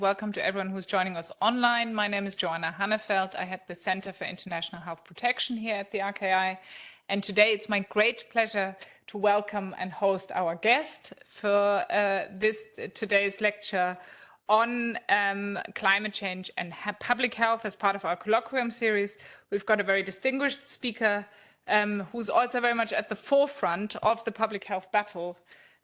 Welcome to everyone who's joining us online. My name is Joanna Hannefeld. I head the Center for International Health Protection here at the RKI. And today it's my great pleasure to welcome and host our guest for today's lecture on climate change and public health as part of our colloquium series. We've got a very distinguished speaker who's also very much at the forefront of the public health battle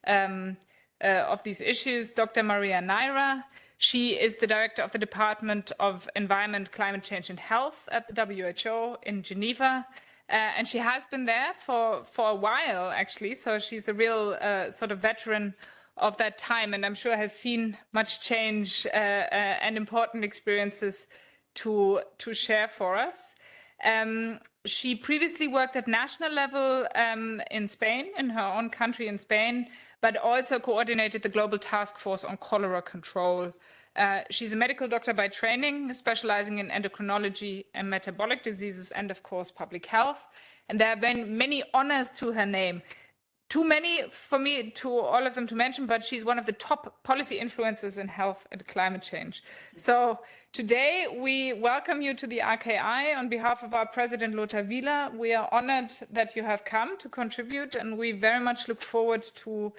of these issues, Dr. Maria Neira. She is the director of the Department of Environment, Climate Change and Health at the WHO in Geneva. And she has been there for a while, actually. So she's a real sort of veteran of that time, and I'm sure has seen much change and important experiences to share for us. She previously worked at national level in Spain, in her own country in Spain, but also coordinated the Global Task Force on Cholera Control. She's a medical doctor by training, specializing in endocrinology and metabolic diseases, and of course, public health. And there have been many honors to her name. Too many for me, to all of them to mention, but she's one of the top policy influencers in health and climate change. So today we welcome you to the RKI on behalf of our president, Lothar Wieler. We are honored that you have come to contribute, and we very much look forward to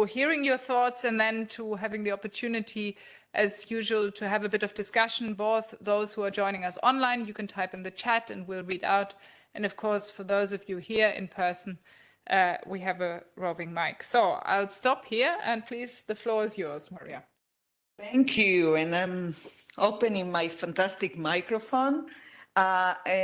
hearing your thoughts and then to having the opportunity, as usual, to have a bit of discussion. Both those who are joining us online, you can type in the chat and we'll read out. And of course, for those of you here in person, we have a roving mic. So I'll stop here, and please, the floor is yours, Maria. Thank you. And I'm opening my fantastic microphone. As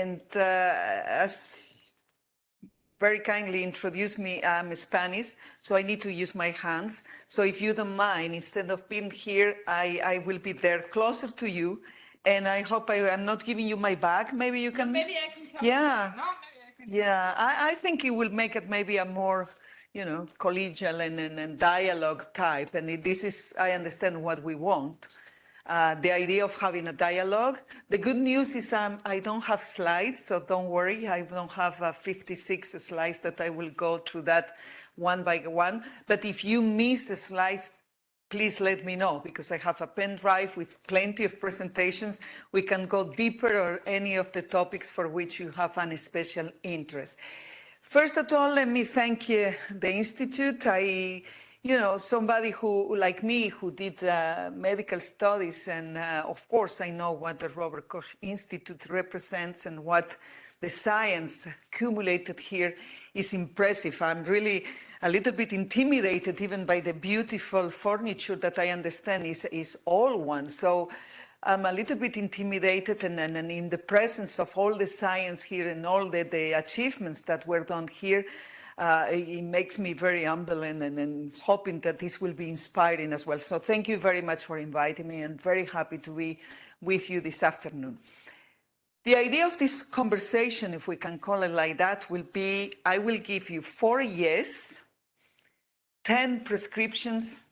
very kindly introduced me, I'm Spanish, so I need to use my hands. So if you don't mind, instead of being here, I will be there closer to you. And I hope I'm not giving you my bag. Maybe you can. Maybe I can come. Yeah. No, maybe I can. Yeah, I think it will make it maybe a more, collegial and dialogue type. And this is, I understand what we want. The idea of having a dialogue. The good news is I don't have slides, so don't worry. I don't have 56 slides that I will go through that one by one. But if you miss slides, please let me know, because I have a pen drive with plenty of presentations. We can go deeper on any of the topics for which you have an special interest. First of all, let me thank the Institute. Somebody who, like me, who did medical studies, and of course I know what the Robert Koch Institute represents and what the science accumulated here is impressive. I'm really a little bit intimidated even by the beautiful furniture that I understand is all one. So I'm a little bit intimidated, and in the presence of all the science here and all the achievements that were done here, it makes me very humble and hoping that this will be inspiring as well. So thank you very much for inviting me, and very happy to be with you this afternoon. The idea of this conversation, if we can call it like that, will be, I will give you 4 yes, 10 prescriptions,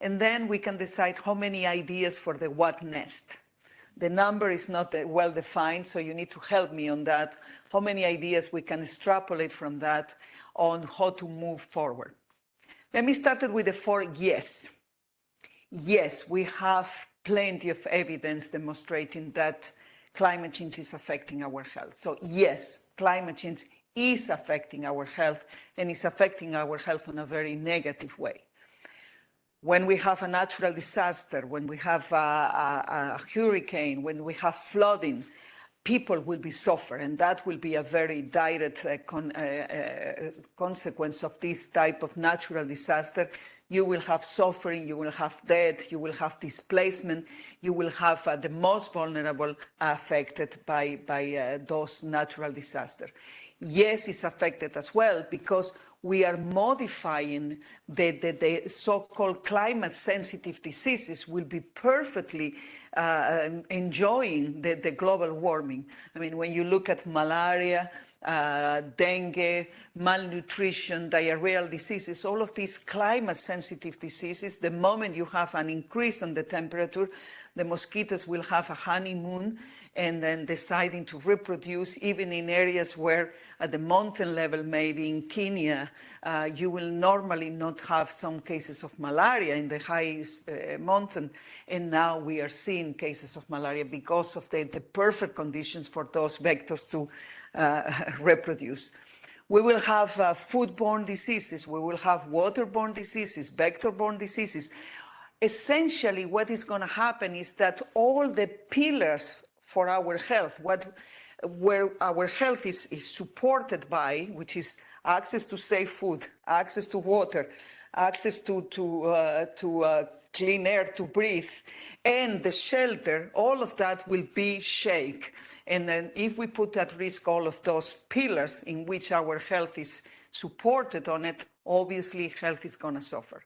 and then we can decide how many ideas for the what next. The number is not well defined, so you need to help me on that. How many ideas we can extrapolate from that on how to move forward. Let me start with the 4 yes. Yes, we have plenty of evidence demonstrating that climate change is affecting our health. So yes, climate change is affecting our health, and is affecting our health in a very negative way. When we have a natural disaster, when we have a hurricane, when we have flooding, people will be suffer, and that will be a very direct consequence of this type of natural disaster. You will have suffering, you will have death, you will have displacement, you will have the most vulnerable affected by those natural disasters. Yes, it's affected as well because we are modifying the so-called climate-sensitive diseases will be perfectly enjoying the global warming. I mean, when you look at malaria, dengue, malnutrition, diarrheal diseases, all of these climate-sensitive diseases, the moment you have an increase on the temperature, the mosquitoes will have a honeymoon and then deciding to reproduce even in areas where at the mountain level, maybe in Kenya, you will normally not have some cases of malaria in the highest mountain. And now we are seeing cases of malaria because of the perfect conditions for those vectors to reproduce. We will have foodborne diseases. We will have waterborne diseases, vector-borne diseases. Essentially, what is going to happen is that all the pillars for our health, where our health is supported by, which is access to safe food, access to water, access to clean air to breathe, and the shelter, all of that will be shaken. And then if we put at risk all of those pillars in which our health is supported on it, obviously health is going to suffer.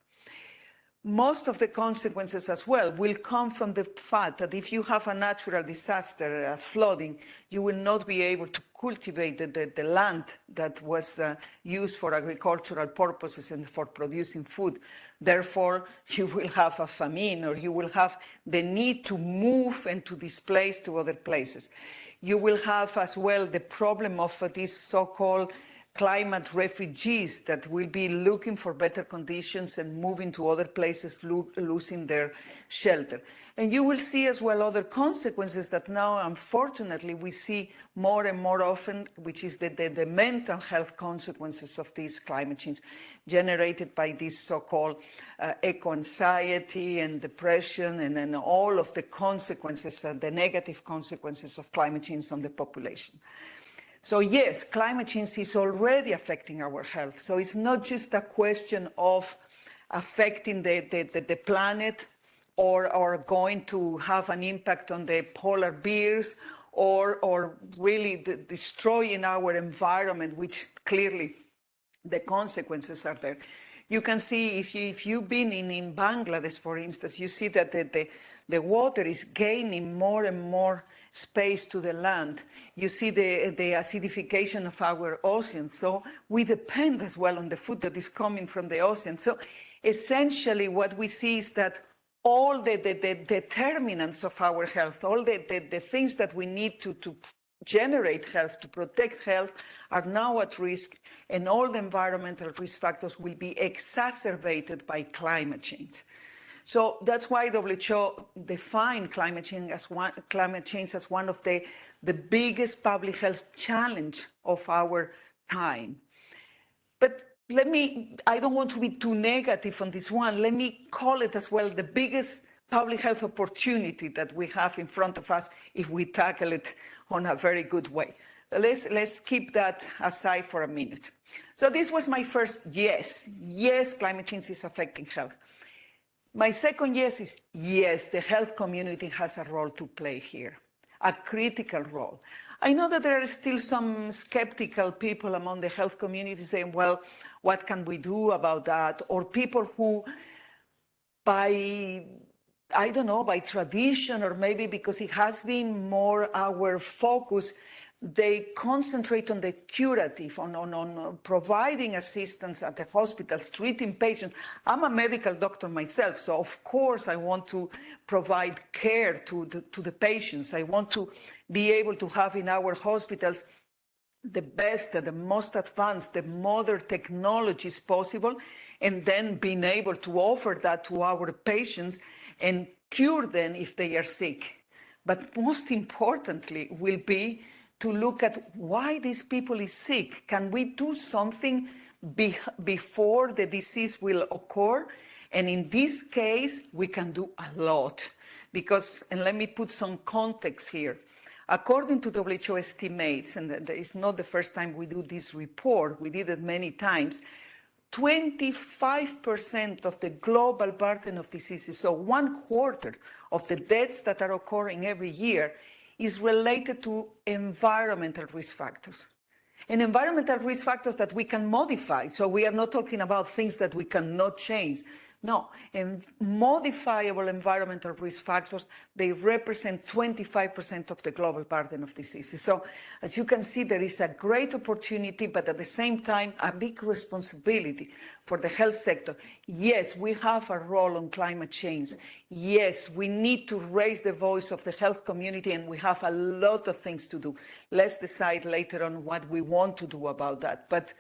Most of the consequences as well will come from the fact that if you have a natural disaster, flooding, you will not be able to cultivate the land that was used for agricultural purposes and for producing food. Therefore, you will have a famine, or you will have the need to move and to displace to other places. You will have as well the problem of these so-called climate refugees that will be looking for better conditions and moving to other places, losing their shelter. And you will see as well other consequences that now, unfortunately, we see more and more often, which is the mental health consequences of this climate change generated by this so-called eco-anxiety and depression, and then all of the consequences, the negative consequences of climate change on the population. So yes, climate change is already affecting our health. So it's not just a question of affecting the planet or going to have an impact on the polar bears or really destroying our environment, which clearly the consequences are there. You can see if you've been in Bangladesh, for instance, you see that the water is gaining more and more space to the land. You see the acidification of our oceans. So we depend as well on the food that is coming from the ocean. So essentially what we see is that all the determinants of our health, all the things that we need to generate health, to protect health, are now at risk, and all the environmental risk factors will be exacerbated by climate change. So that's why WHO defined climate change as one of the biggest public health challenge of our time. But I don't want to be too negative on this one. Let me call it as well the biggest public health opportunity that we have in front of us if we tackle it on a very good way. Let's keep that aside for a minute. So this was my first yes. Yes, climate change is affecting health. My second yes is yes, the health community has a role to play here, a critical role. I know that there are still some skeptical people among the health community saying, well, what can we do about that? Or people who, by tradition, or maybe because it has been more our focus, they concentrate on the curative, on providing assistance at the hospitals, treating patients. I'm a medical doctor myself, so of course I want to provide care to the patients. I want to be able to have in our hospitals the best, the most advanced, the modern technologies possible, and then being able to offer that to our patients and cure them if they are sick. But most importantly will be to look at why these people is sick. Can we do something before the disease will occur? And in this case, we can do a lot. Because, and let me put some context here. According to WHO estimates, and it's not the first time we do this report, we did it many times, 25% of the global burden of diseases, so 1/4 of the deaths that are occurring every year, is related to environmental risk factors. And environmental risk factors that we can modify. So we are not talking about things that we cannot change. No, and modifiable environmental risk factors, they represent 25% of the global burden of diseases. So as you can see, there is a great opportunity, but at the same time, a big responsibility for the health sector. Yes, we have a role on climate change. Yes, we need to raise the voice of the health community, and we have a lot of things to do. Let's decide later on what we want to do about that. But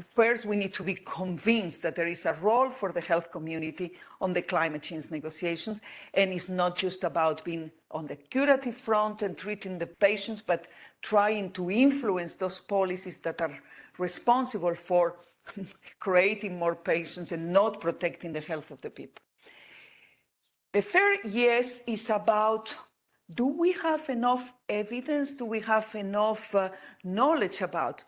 first, we need to be convinced that there is a role for the health community on the climate change negotiations, and it's not just about being on the curative front and treating the patients, but trying to influence those policies that are responsible for creating more patients and not protecting the health of the people. The third yes is about, do we have enough evidence? Do we have enough knowledge about?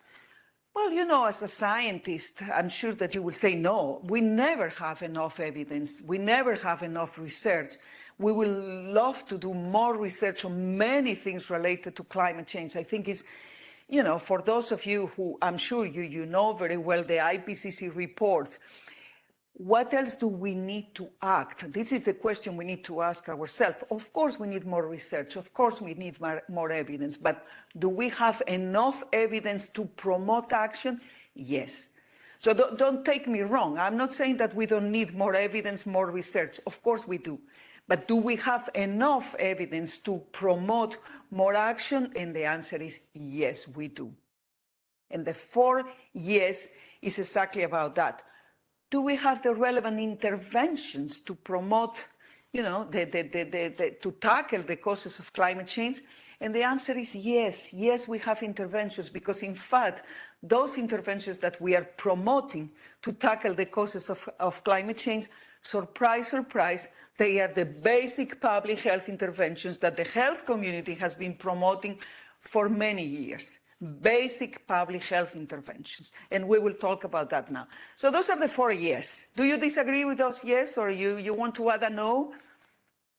Well, you know, as a scientist, I'm sure that you will say, no, we never have enough evidence. We never have enough research. We will love to do more research on many things related to climate change. I think it's, you know, for those of you who I'm sure you know very well the IPCC reports, what else do we need to act? This is the question we need to ask ourselves. Of course, we need more research. Of course, we need more evidence. But do we have enough evidence to promote action? Yes. So don't take me wrong. I'm not saying that we don't need more evidence, more research. Of course we do. But do we have enough evidence to promote more action? And the answer is yes, we do. And the fourth yes is exactly about that. Do we have the relevant interventions to promote, you know, to tackle the causes of climate change? And the answer is yes. Yes, we have interventions, because in fact, those interventions that we are promoting to tackle the causes of climate change, surprise, surprise, they are the basic public health interventions that the health community has been promoting for many years. Basic public health interventions. And we will talk about that now. So those are the four yes. Do you disagree with those yes, or you want to add a no?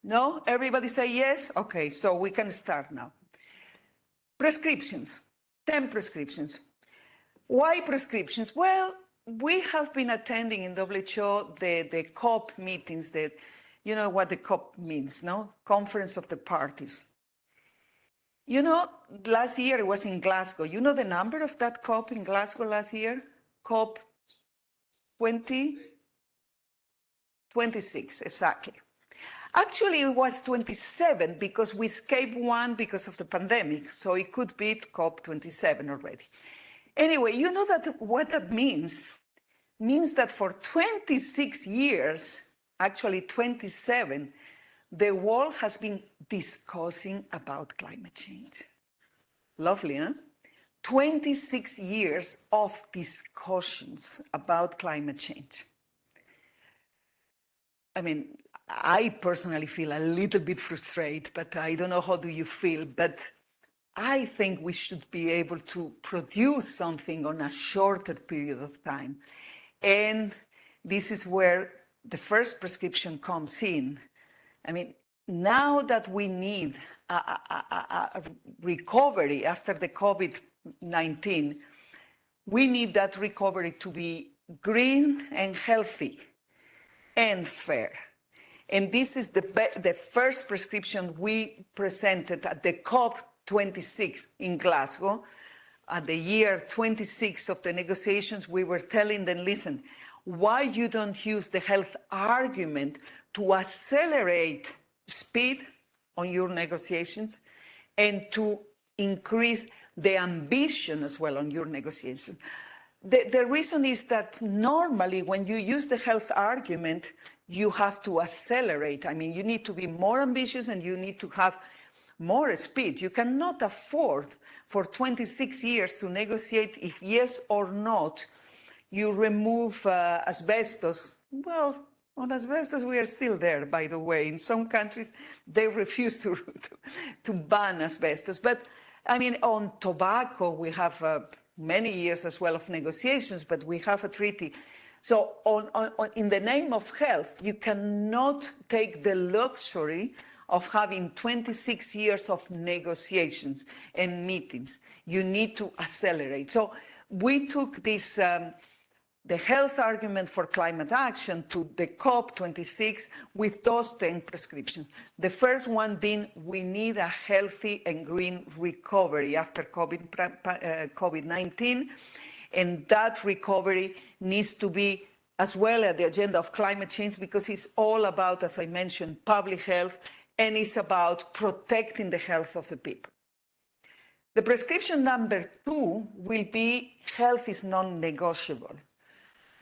No? Everybody say yes? Okay, so we can start now. Prescriptions. 10 prescriptions. Why prescriptions? Well, we have been attending in WHO the COP meetings, that, you know what the COP means, no? Conference of the Parties. You know, last year it was in Glasgow. You know the number of that COP in Glasgow last year? COP 26, exactly. Actually, it was 27 because we escaped one because of the pandemic. So it could be COP 27 already. Anyway, you know that what that means? Means that for 26 years, actually 27, the world has been discussing about climate change. Lovely, huh? 26 years of discussions about climate change. I mean, I personally feel a little bit frustrated, but I don't know how do you feel, but I think we should be able to produce something on a shorter period of time. And this is where the first prescription comes in. I mean, now that we need a recovery after the COVID-19, we need that recovery to be green and healthy and fair. And this is the first prescription we presented at the COP26 in Glasgow. At the year 26 of the negotiations, we were telling them, listen, why you don't use the health argument to accelerate speed on your negotiations and to increase the ambition as well on your negotiations. The reason is that normally when you use the health argument, you have to accelerate. I mean, you need to be more ambitious and you need to have more speed. You cannot afford for 26 years to negotiate if yes or not you remove asbestos. Well, on asbestos, we are still there, by the way. In some countries, they refuse to ban asbestos. But, I mean, on tobacco, we have many years as well of negotiations, but we have a treaty. So in the name of health, you cannot take the luxury of having 26 years of negotiations and meetings. You need to accelerate. So we took this the health argument for climate action to the COP26 with those 10 prescriptions. The first one being we need a healthy and green recovery after COVID-19, and that recovery needs to be as well at the agenda of climate change because it's all about, as I mentioned, public health, and it's about protecting the health of the people. The prescription number 2 will be health is non-negotiable.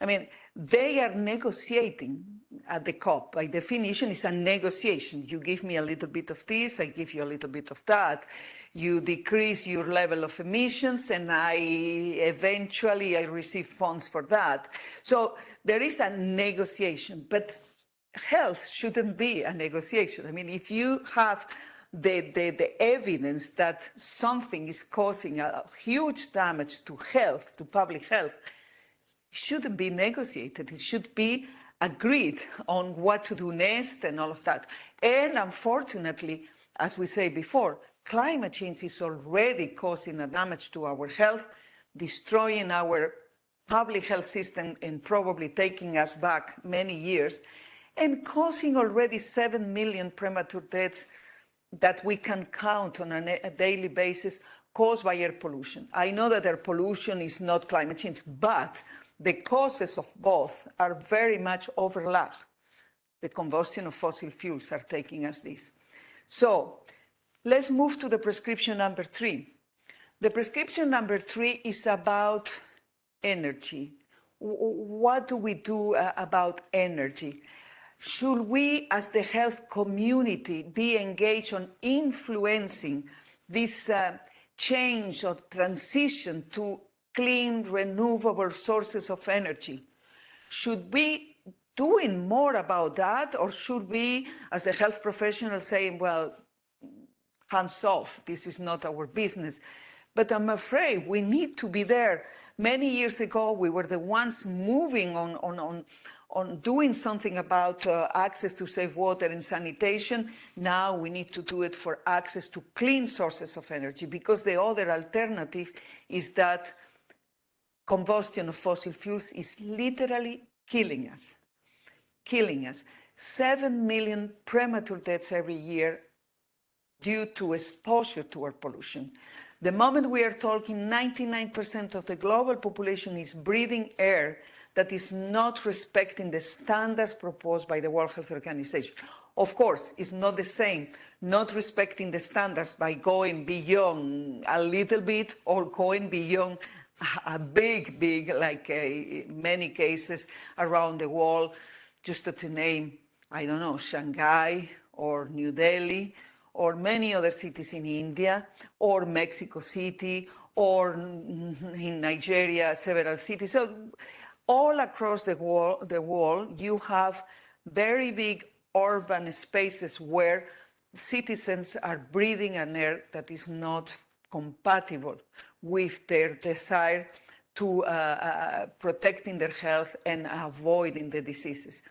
I mean, they are negotiating at the COP. By definition, it's a negotiation. You give me a little bit of this, I give you a little bit of that. You decrease your level of emissions, and eventually I receive funds for that. So there is a negotiation, but health shouldn't be a negotiation. I mean, if you have the evidence that something is causing a huge damage to health, to public health, it shouldn't be negotiated. It should be agreed on what to do next and all of that. And unfortunately, as we say before, climate change is already causing a damage to our health, destroying our public health system and probably taking us back many years, and causing already 7 million premature deaths that we can count on a daily basis caused by air pollution. I know that air pollution is not climate change, but the causes of both are very much overlap. The combustion of fossil fuels are taking us this. So let's move to the prescription number 3. The prescription number 3 is about energy. What do we do about energy? Should we, as the health community, be engaged on influencing this change or transition to clean, renewable sources of energy? Should we doing more about that, or should we, as the health professionals, saying, well, hands off, this is not our business? But I'm afraid we need to be there. Many years ago, we were the ones moving on doing something about access to safe water and sanitation. Now we need to do it for access to clean sources of energy, because the other alternative is that combustion of fossil fuels is literally killing us. 7 million premature deaths every year due to exposure to air pollution. The moment we are talking, 99% of the global population is breathing air that is not respecting the standards proposed by the World Health Organization. Of course, it's not the same, not respecting the standards by going beyond a little bit or going beyond a big, like many cases around the world, just to name, I don't know, Shanghai or New Delhi, or many other cities in India, or Mexico City, or in Nigeria, several cities. So all across the world, you have very big urban spaces where citizens are breathing an air that is not compatible with their desire to protecting their health and avoiding the diseases.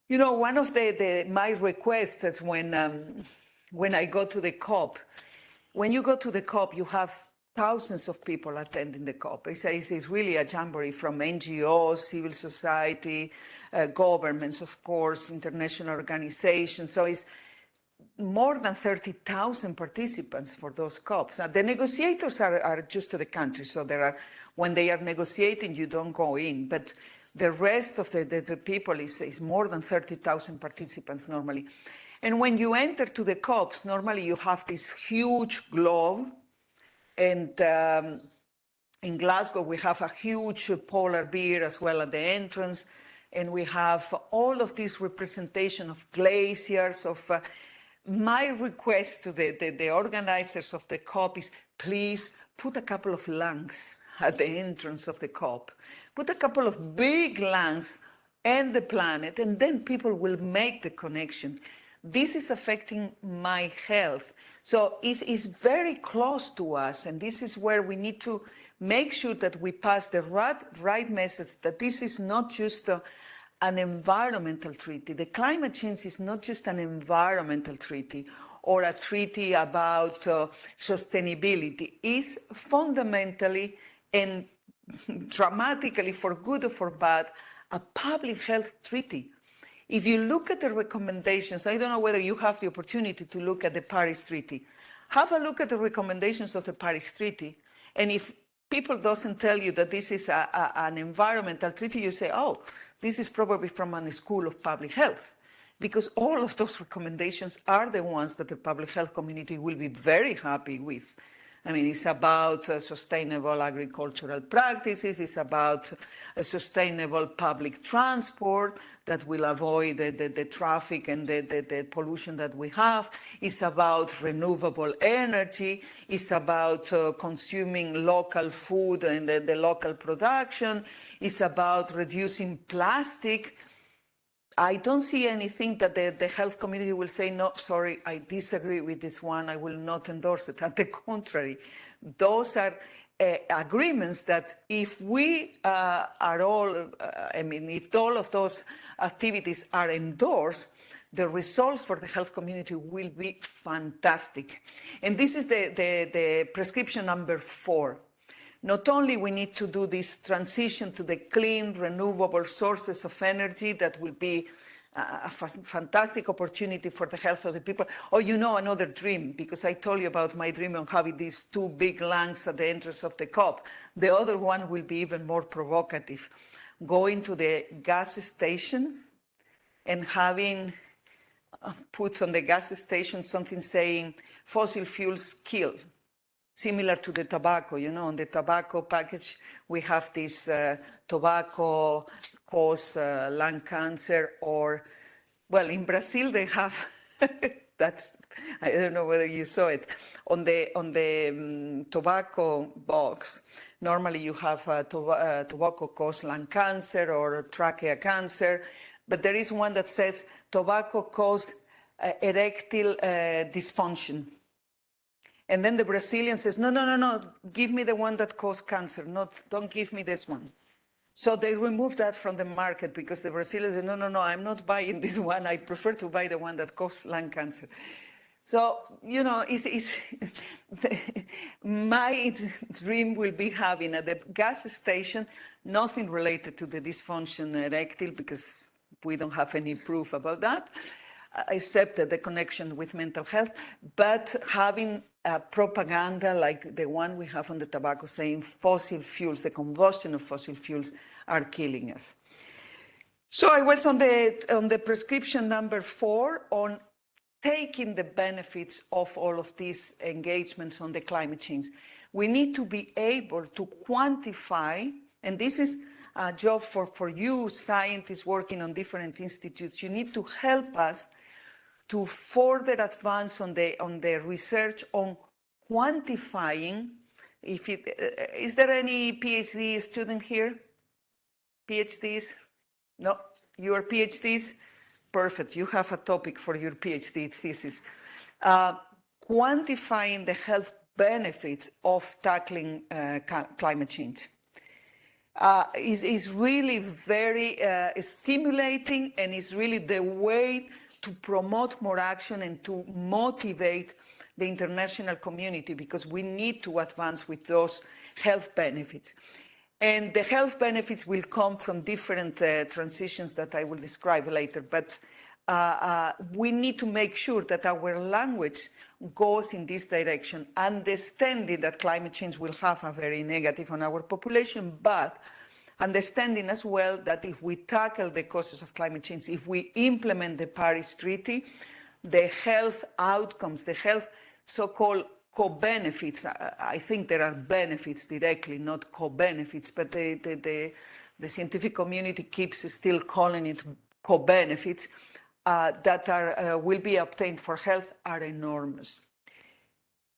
You know, one of my requests is when I go to the COP, when you go to the COP, you have thousands of people attending the COP. It's really a jamboree from NGOs, civil society, governments, of course, international organizations. So it's more than 30,000 participants for those COPs. Now, the negotiators are just to the country. So when they are negotiating, you don't go in. But the rest of the people is more than 30,000 participants normally. And when you enter to the COPs, normally you have this huge globe. And in Glasgow, we have a huge polar bear as well at the entrance. And we have all of this representation of glaciers. My request to the organizers of the COP is, please put a couple of lungs at the entrance of the COP. Put a couple of big lungs and the planet, and then people will make the connection. This is affecting my health. So it's very close to us, and this is where we need to make sure that we pass the right message, that this is not just an environmental treaty. The climate change is not just an environmental treaty or a treaty about sustainability. It's fundamentally and dramatically, for good or for bad, a public health treaty. If you look at the recommendations, I don't know whether you have the opportunity to look at the Paris Treaty. Have a look at the recommendations of the Paris Treaty. And if people doesn't tell you that this is an environmental treaty, you say, oh, this is probably from a school of public health. Because all of those recommendations are the ones that the public health community will be very happy with. I mean, it's about sustainable agricultural practices, it's about sustainable public transport that will avoid the traffic and the pollution that we have. It's about renewable energy, it's about consuming local food and the local production, it's about reducing plastic. I don't see anything that the health community will say, no, sorry, I disagree with this one, I will not endorse it. On the contrary, those are agreements that if we are all, if all of those activities are endorsed, the results for the health community will be fantastic. And this is the prescription number 4. Not only we need to do this transition to the clean, renewable sources of energy that will be a fantastic opportunity for the health of the people. Oh, you know, another dream, because I told you about my dream on having these 2 big lungs at the entrance of the COP. The other one will be even more provocative. Going to the gas station and having put on the gas station something saying fossil fuels kill. Similar to the tobacco, you know, on the tobacco package, we have this tobacco cause lung cancer, or, well, in Brazil they have, that's, I don't know whether you saw it, on the tobacco box, normally you have tobacco cause lung cancer or trachea cancer, but there is one that says tobacco cause erectile dysfunction. And then the Brazilian says, no, give me the one that causes cancer. Don't give me this one. So they removed that from the market because the Brazilians said, no, I'm not buying this one. I prefer to buy the one that causes lung cancer. So, you know, my dream will be having at the gas station nothing related to the dysfunction erectile, because we don't have any proof about that, except the connection with mental health, but having propaganda like the one we have on the tobacco saying fossil fuels, the combustion of fossil fuels are killing us. So I was on the prescription number 4 on taking the benefits of all of these engagements on the climate change. We need to be able to quantify, and this is a job for you scientists working on different institutes. You need to help us to further advance on the research on quantifying. Is there any PhD student here? PhDs? No, you are PhDs? Perfect, you have a topic for your PhD thesis. Quantifying the health benefits of tackling climate change is really very stimulating, and is really the way to promote more action and to motivate the international community, because we need to advance with those health benefits. And the health benefits will come from different transitions that I will describe later, but we need to make sure that our language goes in this direction, understanding that climate change will have a very negative on our population, but understanding as well that if we tackle the causes of climate change, if we implement the Paris Treaty, the health outcomes, the health so-called co-benefits, I think there are benefits directly, not co-benefits, but the scientific community keeps still calling it co-benefits, that will be obtained for health are enormous.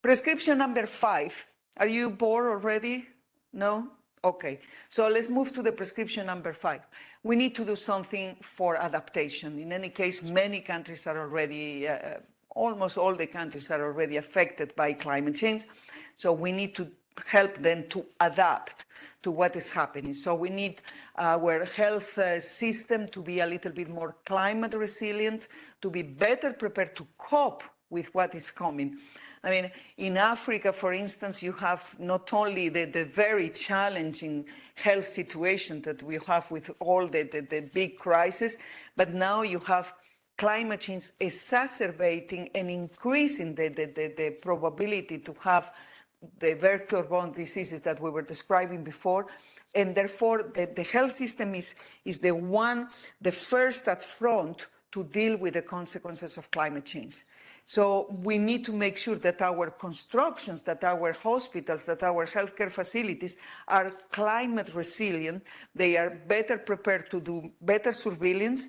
Prescription number 5. Are you bored already? No? Okay, so let's move to the prescription number 5. We need to do something for adaptation. In any case, many countries are already, almost all the countries are already affected by climate change. So we need to help them to adapt to what is happening. So we need our health system to be a little bit more climate resilient, to be better prepared to cope with what is coming. I mean, in Africa, for instance, you have not only the very challenging health situation that we have with all the big crises, but now you have climate change exacerbating and increasing the probability to have the vector-borne diseases that we were describing before. And therefore, the health system is the first at front to deal with the consequences of climate change. So we need to make sure that our constructions, that our hospitals, that our healthcare facilities are climate resilient. They are better prepared to do better surveillance,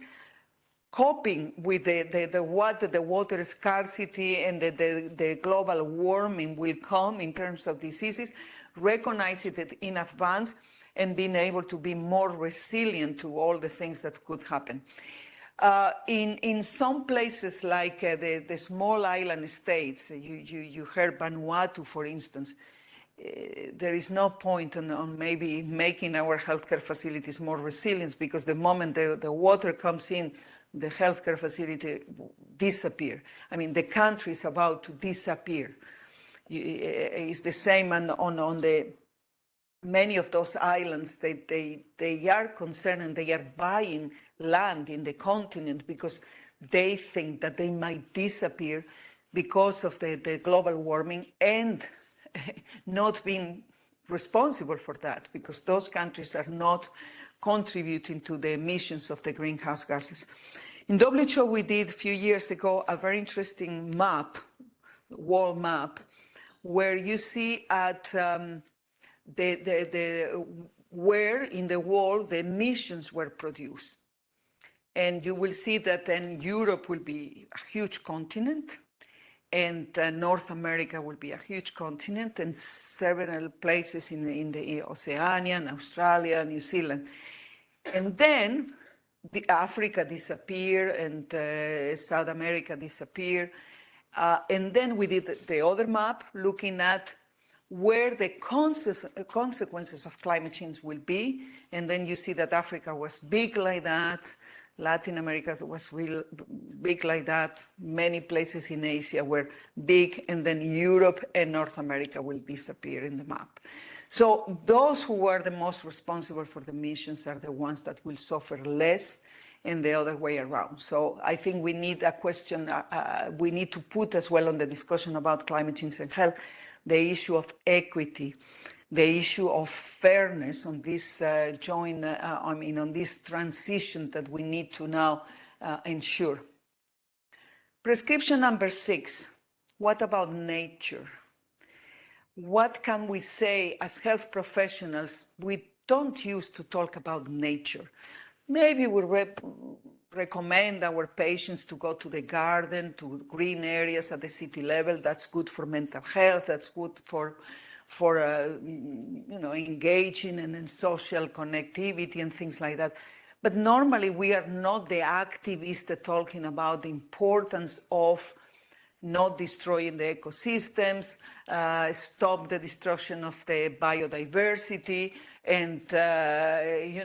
coping with the water scarcity and the global warming will come in terms of diseases, recognizing it in advance, and being able to be more resilient to all the things that could happen. In some places like the small island states, you heard Vanuatu, for instance, there is no point on maybe making our healthcare facilities more resilient, because the moment the water comes in, the healthcare facility disappear. I mean, the country is about to disappear. It's the same on the many of those islands. They are concerned and they are buying land in the continent because they think that they might disappear because of the global warming, and not being responsible for that, because those countries are not contributing to the emissions of the greenhouse gases. In WHO, we did a few years ago a very interesting map, world map, where you see at where in the world the emissions were produced. And you will see that then Europe will be a huge continent, and North America will be a huge continent, and several places in the Oceania, and Australia, New Zealand. And then Africa disappear, and South America disappear. And then we did the other map looking at where the consequences of climate change will be. And then you see that Africa was big like that, Latin America was real big like that, many places in Asia were big, and then Europe and North America will disappear in the map. So those who are the most responsible for the emissions are the ones that will suffer less, and the other way around. So I think we need a question, we need to put as well on the discussion about climate change and health, the issue of equity, the issue of fairness on this on this transition that we need to now ensure. Prescription number 6, what about nature? What can we say as health professionals? We don't used to talk about nature. Maybe we recommend our patients to go to the garden, to green areas at the city level. That's good for mental health. That's good for engaging and in social connectivity and things like that. But normally we are not the activists talking about the importance of not destroying the ecosystems, stop the destruction of the biodiversity, and the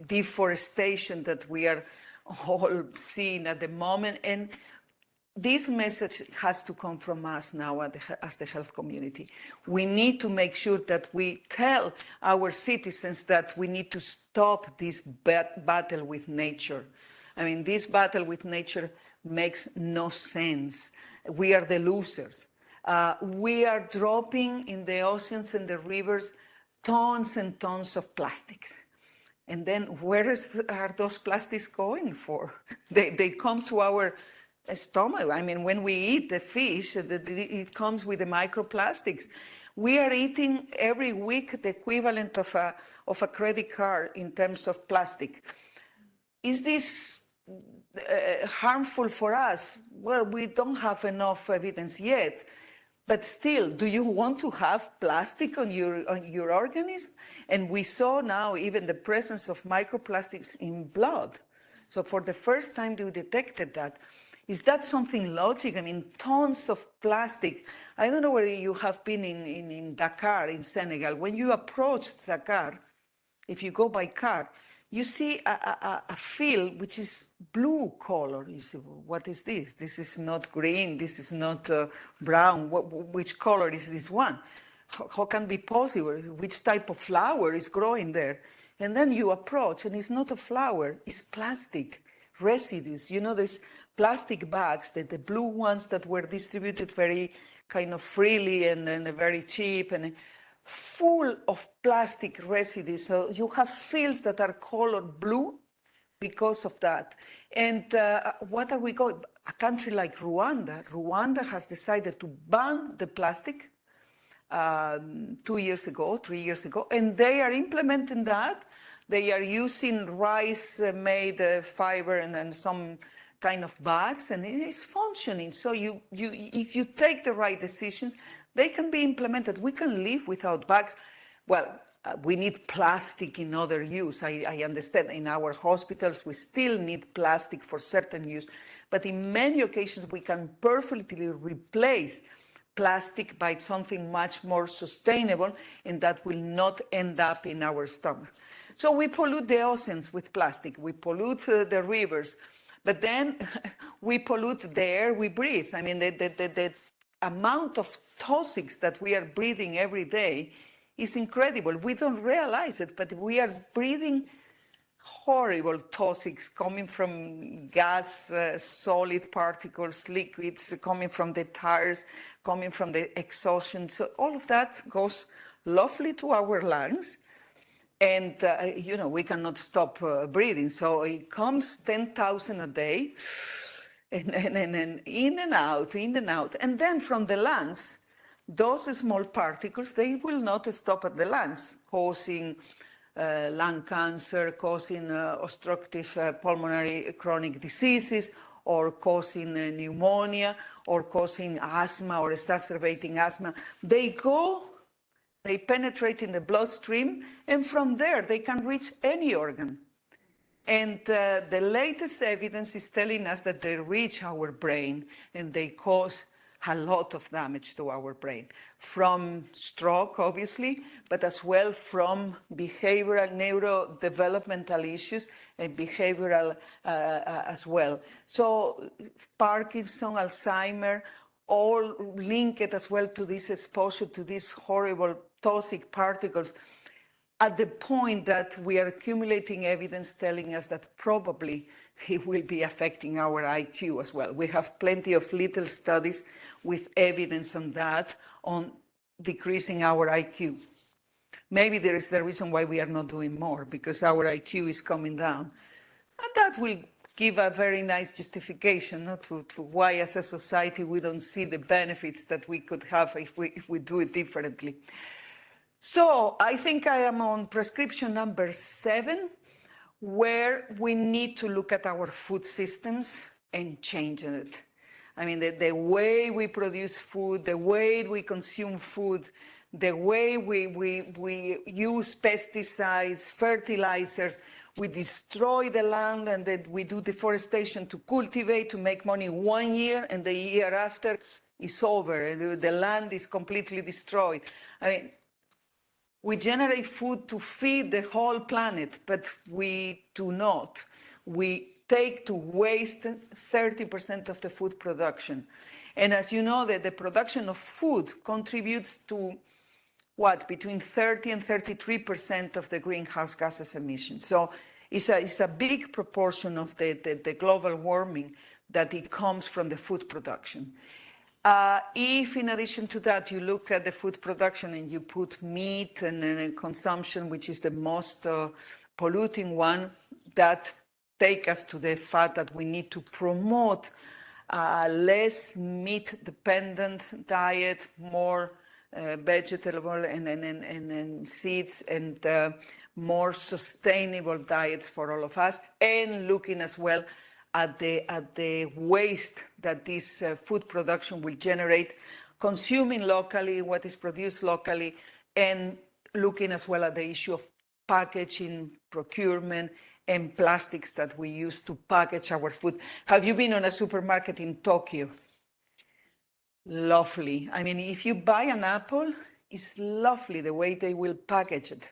deforestation that we are all seeing at the moment. And this message has to come from us now as the health community. We need to make sure that we tell our citizens that we need to stop this battle with nature. I mean, this battle with nature makes no sense. We are the losers. We are dropping in the oceans and the rivers tons and tons of plastics. And then where are those plastics going for? They come to our stomach. I mean, when we eat the fish, it comes with the microplastics. We are eating every week the equivalent of a credit card in terms of plastic. Is this harmful for us? Well, we don't have enough evidence yet. But still, do you want to have plastic on your organism? And we saw now even the presence of microplastics in blood. So for the first time, we detected that. Is that something logic? I mean, tons of plastic. I don't know whether you have been in Dakar, in Senegal. When you approach Dakar, if you go by car, you see a field which is blue color. You say, well, what is this? This is not green. This is not brown. Which color is this one? How can it be possible? Which type of flower is growing there? And then you approach, and it's not a flower. It's plastic residues. You know, there's plastic bags, the blue ones that were distributed very kind of freely and very cheap and full of plastic residues. So you have fields that are colored blue because of that. And what are we going? A country like Rwanda has decided to ban the plastic 2 years ago, 3 years ago, and they are implementing that. They are using rice-made fiber and some kind of bags, and it is functioning. So if you take the right decisions, they can be implemented. We can live without bags. Well, we need plastic in other use. I understand in our hospitals, we still need plastic for certain use, but in many occasions, we can perfectly replace plastic by something much more sustainable, and that will not end up in our stomach. So we pollute the oceans with plastic, we pollute the rivers, but then we pollute the air we breathe. I mean, the amount of toxics that we are breathing every day is incredible. We don't realize it, but we are breathing horrible toxics coming from gas, solid particles, liquids, coming from the tires, coming from the exhaustion. So all of that goes lovely to our lungs. And, you know, we cannot stop breathing. So it comes 10,000 a day, and in and out, in and out. And then from the lungs, those small particles, they will not stop at the lungs, causing lung cancer, causing obstructive pulmonary chronic diseases, or causing pneumonia, or causing asthma, or exacerbating asthma. They penetrate in the bloodstream, and from there they can reach any organ. And the latest evidence is telling us that they reach our brain, and they cause a lot of damage to our brain, from stroke, obviously, but as well from behavioral neurodevelopmental issues and behavioral as well. So Parkinson, Alzheimer, all linked as well to this exposure to these horrible toxic particles, at the point that we are accumulating evidence telling us that probably it will be affecting our IQ as well. We have plenty of little studies with evidence on that, on decreasing our IQ. Maybe there is the reason why we are not doing more, because our IQ is coming down. And that will give a very nice justification to why as a society we don't see the benefits that we could have if we do it differently. So I think I am on prescription number 7, where we need to look at our food systems and change it. I mean, the way we produce food, the way we consume food, the way we use pesticides, fertilizers, we destroy the land, and then we do deforestation to cultivate, to make money 1 year, and the year after is over. The land is completely destroyed. I mean, we generate food to feed the whole planet, but we do not. We take to waste 30% of the food production. And as you know, the production of food contributes to what, between 30 and 33% of the greenhouse gases emissions. So it's a big proportion of the global warming that it comes from the food production. If in addition to that, you look at the food production and you put meat and consumption, which is the most polluting one, that take us to the fact that we need to promote a less meat-dependent diet, more vegetable and seeds, and more sustainable diets for all of us, and looking as well at the waste that this food production will generate, consuming locally what is produced locally, and looking as well at the issue of packaging, procurement, and plastics that we use to package our food. Have you been on a supermarket in Tokyo? Lovely. I mean, if you buy an apple, it's lovely the way they will package it.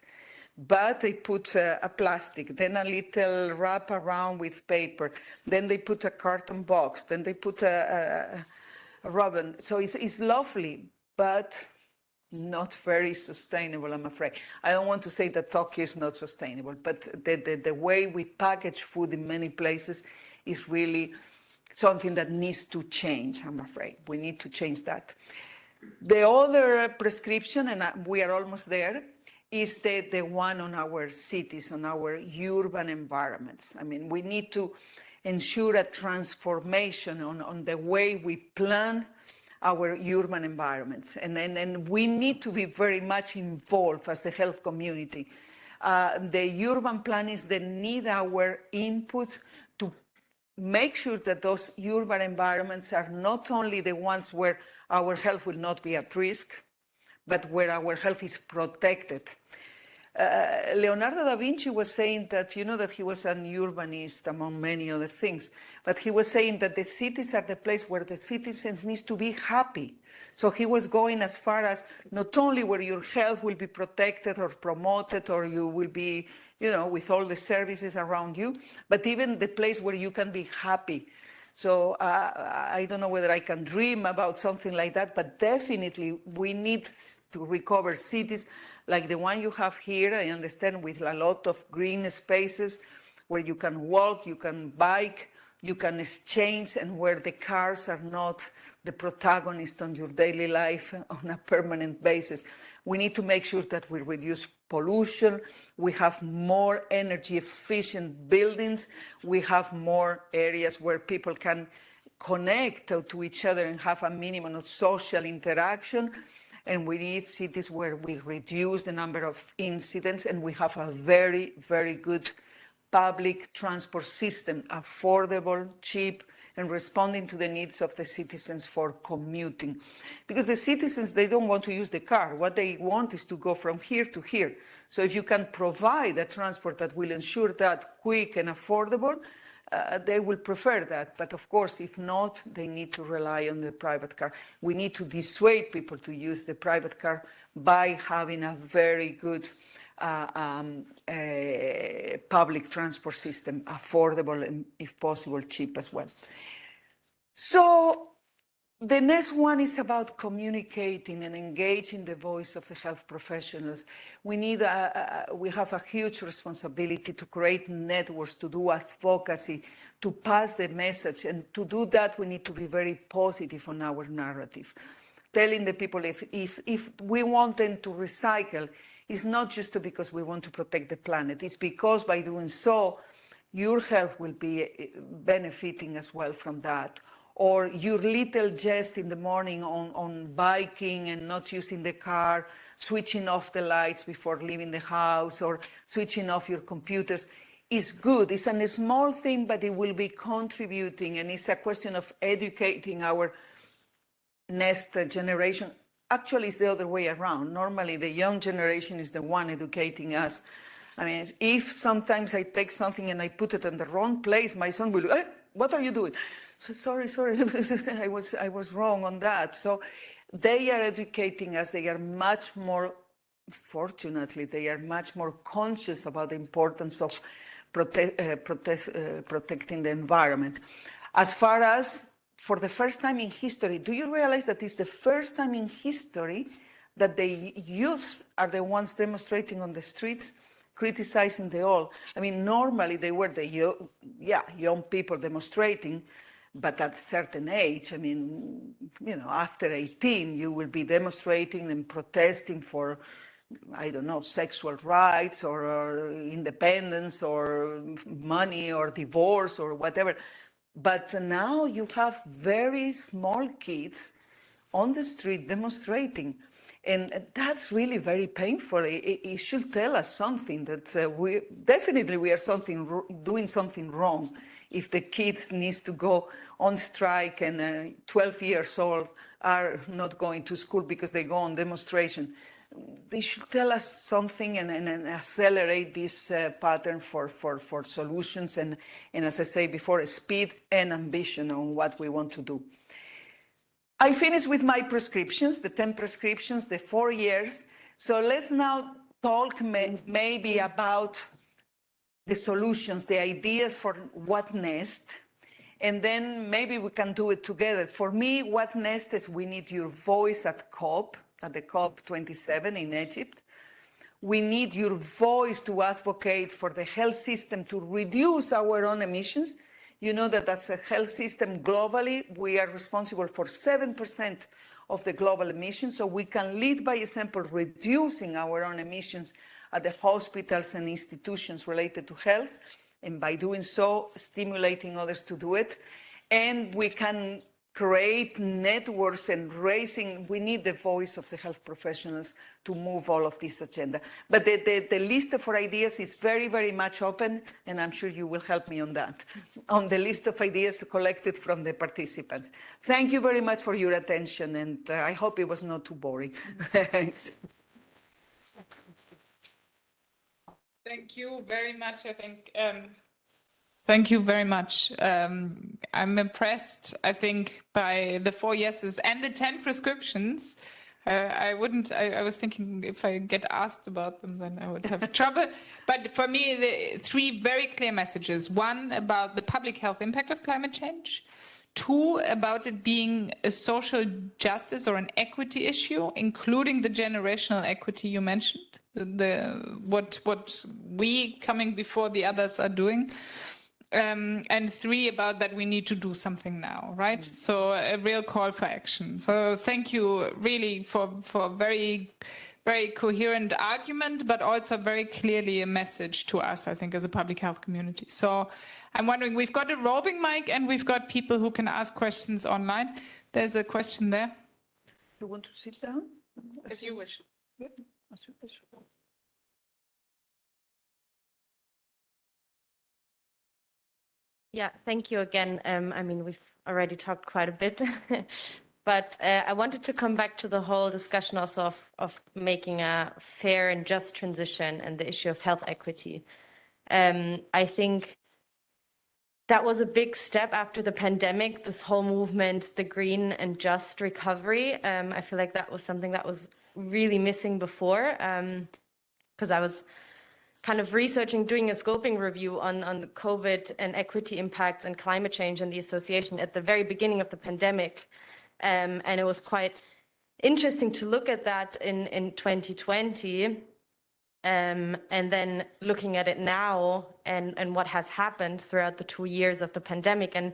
but they put a plastic, then a little wrap around with paper, then they put a carton box, then they put a rubber. So it's lovely, but not very sustainable, I'm afraid. I don't want to say that Tokyo is not sustainable, but the way we package food in many places is really something that needs to change, I'm afraid. We need to change that. The other prescription, and we are almost there, is the one on our cities, on our urban environments. I mean, we need to ensure a transformation on the way we plan our urban environments. And we need to be very much involved as the health community. The urban planners, they need our input to make sure that those urban environments are not only the ones where our health will not be at risk, but where our health is protected. Leonardo da Vinci was saying that, you know, that he was an urbanist among many other things, but he was saying that the cities are the place where the citizens need to be happy. So he was going as far as not only where your health will be protected or promoted, or you will be, you know, with all the services around you, but even the place where you can be happy. So I don't know whether I can dream about something like that, but definitely we need to recover cities like the one you have here, I understand, with a lot of green spaces where you can walk, you can bike, you can exchange, and where the cars are not the protagonist on your daily life on a permanent basis. We need to make sure that we reduce pollution, we have more energy efficient buildings, we have more areas where people can connect to each other and have a minimum of social interaction. And we need cities where we reduce the number of incidents and we have a very, very good public transport system, affordable, cheap, and responding to the needs of the citizens for commuting. Because the citizens, they don't want to use the car. What they want is to go from here to here. So if you can provide a transport that will ensure that quick and affordable, they will prefer that. But of course, if not, they need to rely on the private car. We need to dissuade people to use the private car by having a very good public transport system, affordable and, if possible, cheap as well. So the next one is about communicating and engaging the voice of the health professionals. We have a huge responsibility to create networks, to do advocacy, to pass the message. And to do that, we need to be very positive on our narrative. Telling the people if we want them to recycle, it's not just because we want to protect the planet. It's because by doing so, your health will be benefiting as well from that. Or your little jest in the morning on biking and not using the car, switching off the lights before leaving the house, or switching off your computers is good. It's a small thing, but it will be contributing, and it's a question of educating our next generation. Actually, it's the other way around. Normally, the young generation is the one educating us. I mean, if sometimes I take something and I put it in the wrong place, my son will, hey, what are you doing? So, sorry, I was wrong on that. So they are educating us. They are much more, fortunately, they are much more conscious about the importance of protecting the environment. As far as, for the first time in history, do you realize that it's the first time in history that the youth are the ones demonstrating on the streets, criticizing the old? I mean, normally they were the young people demonstrating, but at a certain age, I mean, you know, after 18, you will be demonstrating and protesting for, I don't know, sexual rights or independence or money or divorce or whatever. But now you have very small kids on the street demonstrating. And that's really very painful. It should tell us something that we are doing something wrong if the kids need to go on strike and 12 years old are not going to school because they go on demonstration. They should tell us something and accelerate this pattern for solutions and, as I say before, speed and ambition on what we want to do. I finished with my prescriptions, the 10 prescriptions, the 4 years. So let's now talk maybe about the solutions, the ideas for what next, and then maybe we can do it together. For me, what next is we need your voice at the COP27 in Egypt. We need your voice to advocate for the health system to reduce our own emissions. You know that as a health system globally, we are responsible for 7% of the global emissions, so we can lead by example, reducing our own emissions at the hospitals and institutions related to health, and by doing so, stimulating others to do it. And we can create networks and we need the voice of the health professionals to move all of this agenda. But the list of ideas is very, very much open, and I'm sure you will help me on that, on the list of ideas collected from the participants. Thank you very much for your attention, and I hope it was not too boring. Thanks. Thank you very much. I think thank you very much. I'm impressed, I think, by the 4 yeses and the 10 prescriptions. I was thinking if I get asked about them, then I would have trouble. But for me, the 3 very clear messages. 1, about the public health impact of climate change. 2, about it being a social justice or an equity issue, including the generational equity you mentioned, what we coming before the others are doing. And 3, about that we need to do something now, right? So a real call for action. So thank you really for very, very coherent argument, but also very clearly a message to us, I think, as a public health community. So I'm wondering, we've got a roving mic and we've got people who can ask questions online. There's a question there. You want to sit down? As you wish. Yeah, thank you again. I mean, we've already talked quite a bit, but I wanted to come back to the whole discussion also of making a fair and just transition and the issue of health equity. I think that was a big step after the pandemic, this whole movement, the green and just recovery. I feel like that was something that was really missing before, because I was kind of researching, doing a scoping review on the COVID and equity impacts and climate change and the association at the very beginning of the pandemic. And it was quite interesting to look at that in 2020. And then looking at it now and what has happened throughout the 2 years of the pandemic, and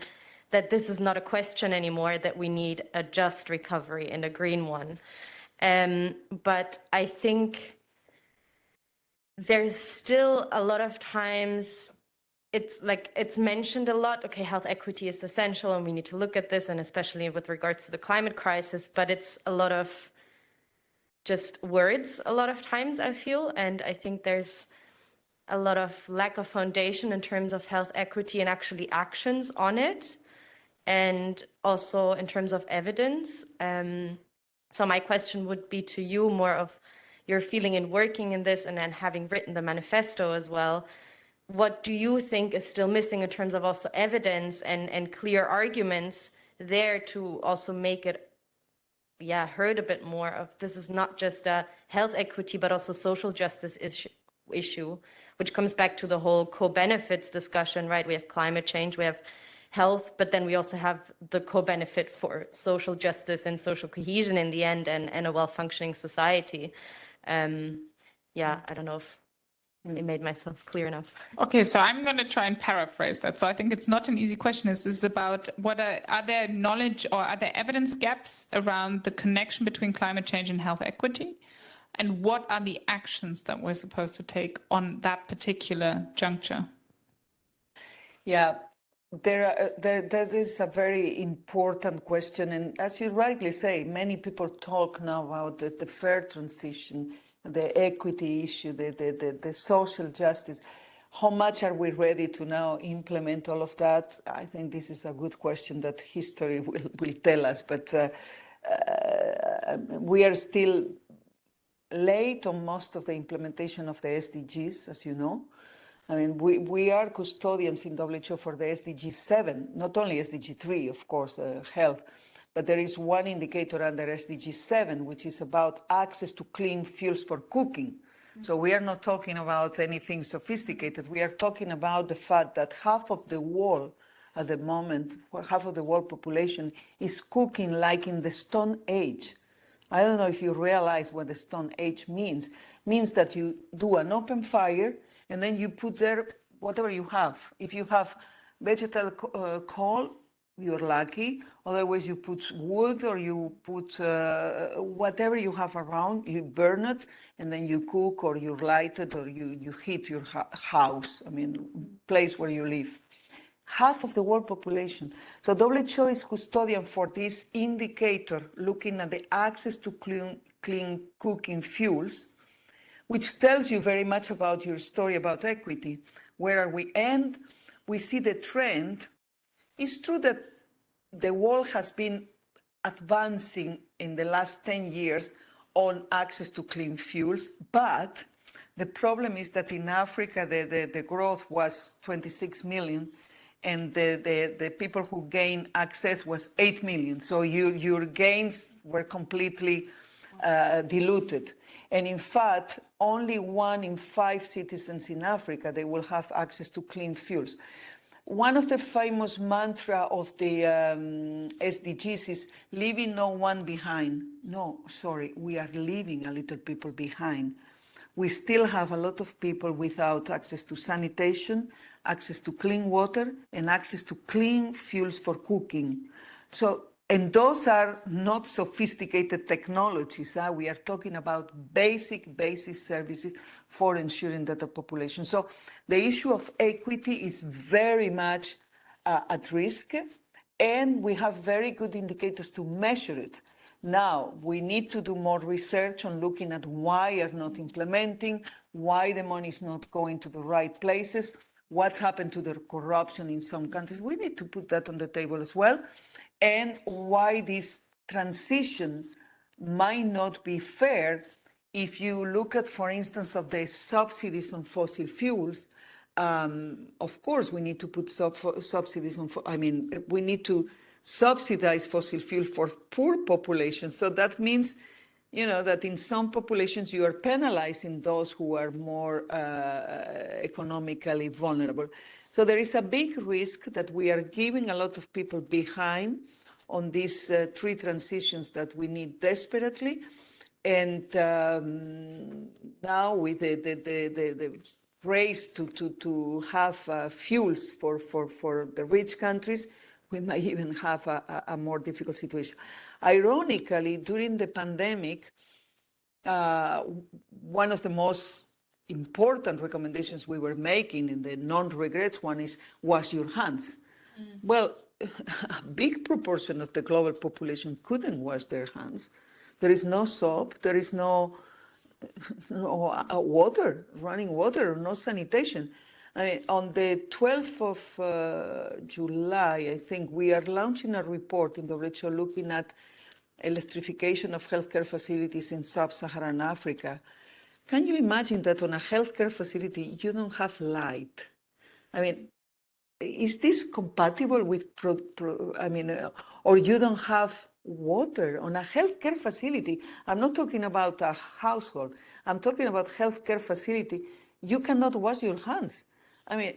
that this is not a question anymore, that we need a just recovery and a green one. But I think there's still a lot of times it's mentioned a lot, okay, health equity is essential and we need to look at this, and especially with regards to the climate crisis, but it's a lot of just words a lot of times, I feel, and I think there's a lot of lack of foundation in terms of health equity and actually actions on it, and also in terms of evidence. So my question would be to you, more of your feeling in working in this and then having written the manifesto as well. What do you think is still missing in terms of also evidence and clear arguments there to also make it heard a bit more of this is not just a health equity, but also social justice issue, which comes back to the whole co-benefits discussion, right? We have climate change, we have health, but then we also have the co-benefit for social justice and social cohesion in the end, and a well-functioning society. I don't know if I made myself clear enough. Okay, so I'm going to try and paraphrase that. So I think it's not an easy question. This is about are there knowledge or are there evidence gaps around the connection between climate change and health equity? And what are the actions that we're supposed to take on that particular juncture? Yeah, that is a very important question. And as you rightly say, many people talk now about the fair transition, the equity issue, the social justice. How much are we ready to now implement all of that? I think this is a good question that history will tell us. But we are still late on most of the implementation of the SDGs, as you know. I mean, we are custodians in WHO for the SDG 7, not only SDG 3, of course, health, but there is one indicator under SDG 7, which is about access to clean fuels for cooking. So we are not talking about anything sophisticated. We are talking about the fact that half of the world at the moment, half of the world population is cooking like in the Stone Age. I don't know if you realize what the Stone Age means. It means that you do an open fire and then you put there whatever you have. If you have vegetable coal, you're lucky. Otherwise, you put wood or you put whatever you have around, you burn it, and then you cook or you light it or you heat your house, I mean, place where you live. Half of the world population. So WHO is custodian for this indicator, looking at the access to clean cooking fuels, which tells you very much about your story about equity. Where are we? And we see the trend. It's true that the world has been advancing in the last 10 years on access to clean fuels, but the problem is that in Africa, the growth was 26 million, and the people who gained access was 8 million. So your gains were completely diluted. And in fact, only 1 in 5 citizens in Africa, they will have access to clean fuels. One of the famous mantra of the SDGs is leaving no one behind. No, sorry, we are leaving a little people behind. We still have a lot of people without access to sanitation, access to clean water, and access to clean fuels for cooking. So, and those are not sophisticated technologies. We are talking about basic services for ensuring that the population. So the issue of equity is very much at risk, and we have very good indicators to measure it. Now, we need to do more research on looking at why are not implementing, why the money is not going to the right places, what's happened to the corruption in some countries. We need to put that on the table as well, and why this transition might not be fair. If you look at, for instance, of the subsidies on fossil fuels, of course, we need to put subsidies on, we need to subsidize fossil fuel for poor populations. So that means, that in some populations you are penalizing those who are more economically vulnerable. So there is a big risk that we are giving a lot of people behind on these 3 transitions that we need desperately. And now with the race to have fuels for the rich countries, we might even have a more difficult situation. Ironically, during the pandemic, one of the most important recommendations we were making in the non-regrets one is wash your hands. Well, a big proportion of the global population couldn't wash their hands. There is no soap, there is no water, running water, no sanitation. I mean, on the 12th of July, I think, we are launching a report in WHO looking at electrification of healthcare facilities in Sub-Saharan Africa. Can you imagine that on a healthcare facility, you don't have light? I mean, is this compatible with, or you don't have water on a healthcare facility? I'm not talking about a household. I'm talking about healthcare facility. You cannot wash your hands. I mean,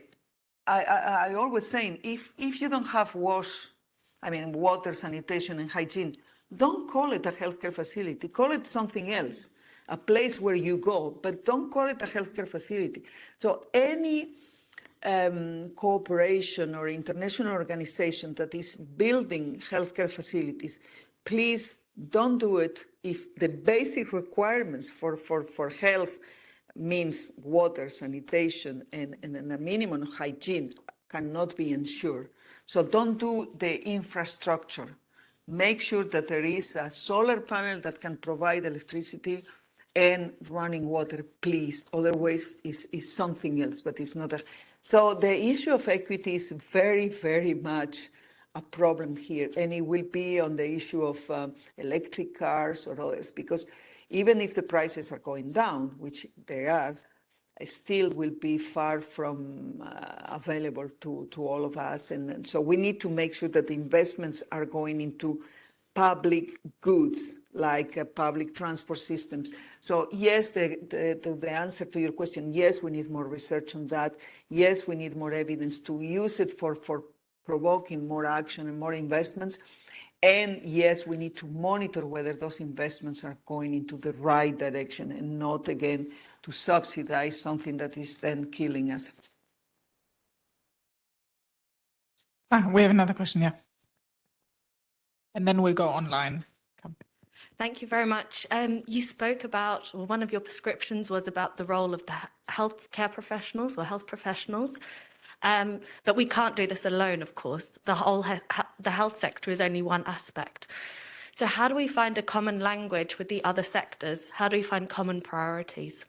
I always saying, if you don't have water, sanitation, and hygiene, don't call it a healthcare facility. Call it something else, a place where you go, but don't call it a healthcare facility. So any cooperation or international organization that is building healthcare facilities, please don't do it if the basic requirements for health means water, sanitation, and a minimum of hygiene cannot be ensured. So don't do the infrastructure. Make sure that there is a solar panel that can provide electricity and running water, please. Otherwise, it's something else, but it's not a... So the issue of equity is very, very much a problem here. And it will be on the issue of electric cars or others, because even if the prices are going down, which they are, still will be far from available to all of us. And so we need to make sure that the investments are going into public goods like public transport systems. So yes, the answer to your question, yes, we need more research on that. Yes, we need more evidence to use it for provoking more action and more investments. And yes, we need to monitor whether those investments are going into the right direction and not, again, to subsidize something that is then killing us. We have another question, yeah. And then we'll go online. Thank you very much. You spoke about, or one of your prescriptions was about the role of the healthcare professionals or health professionals. But we can't do this alone, of course. The health sector is only one aspect. So how do we find a common language with the other sectors? How do we find common priorities?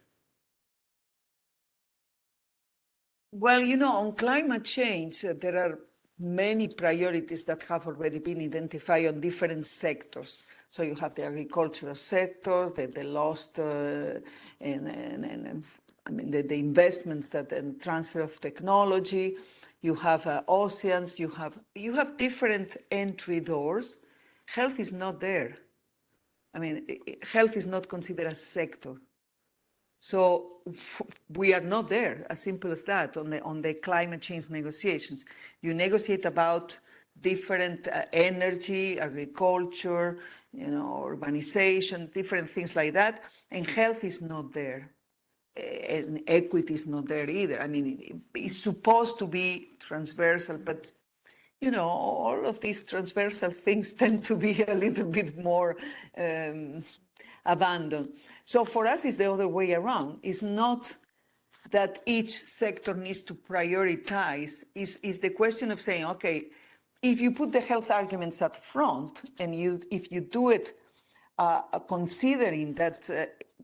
Well, you know, on climate change, there are many priorities that have already been identified on different sectors. So you have the agricultural sector, the lost the investments and transfer of technology. You have oceans. You have different entry doors. Health is not there. I mean, health is not considered a sector. So we are not there, as simple as that, on the climate change negotiations. You negotiate about different energy, agriculture, urbanization, different things like that, and health is not there. And equity is not there either. I mean, it's supposed to be transversal, but all of these transversal things tend to be a little bit more abandoned. So for us, it's the other way around. It's not that each sector needs to prioritize. It's the question of saying, okay, if you put the health arguments up front, and if you do it considering that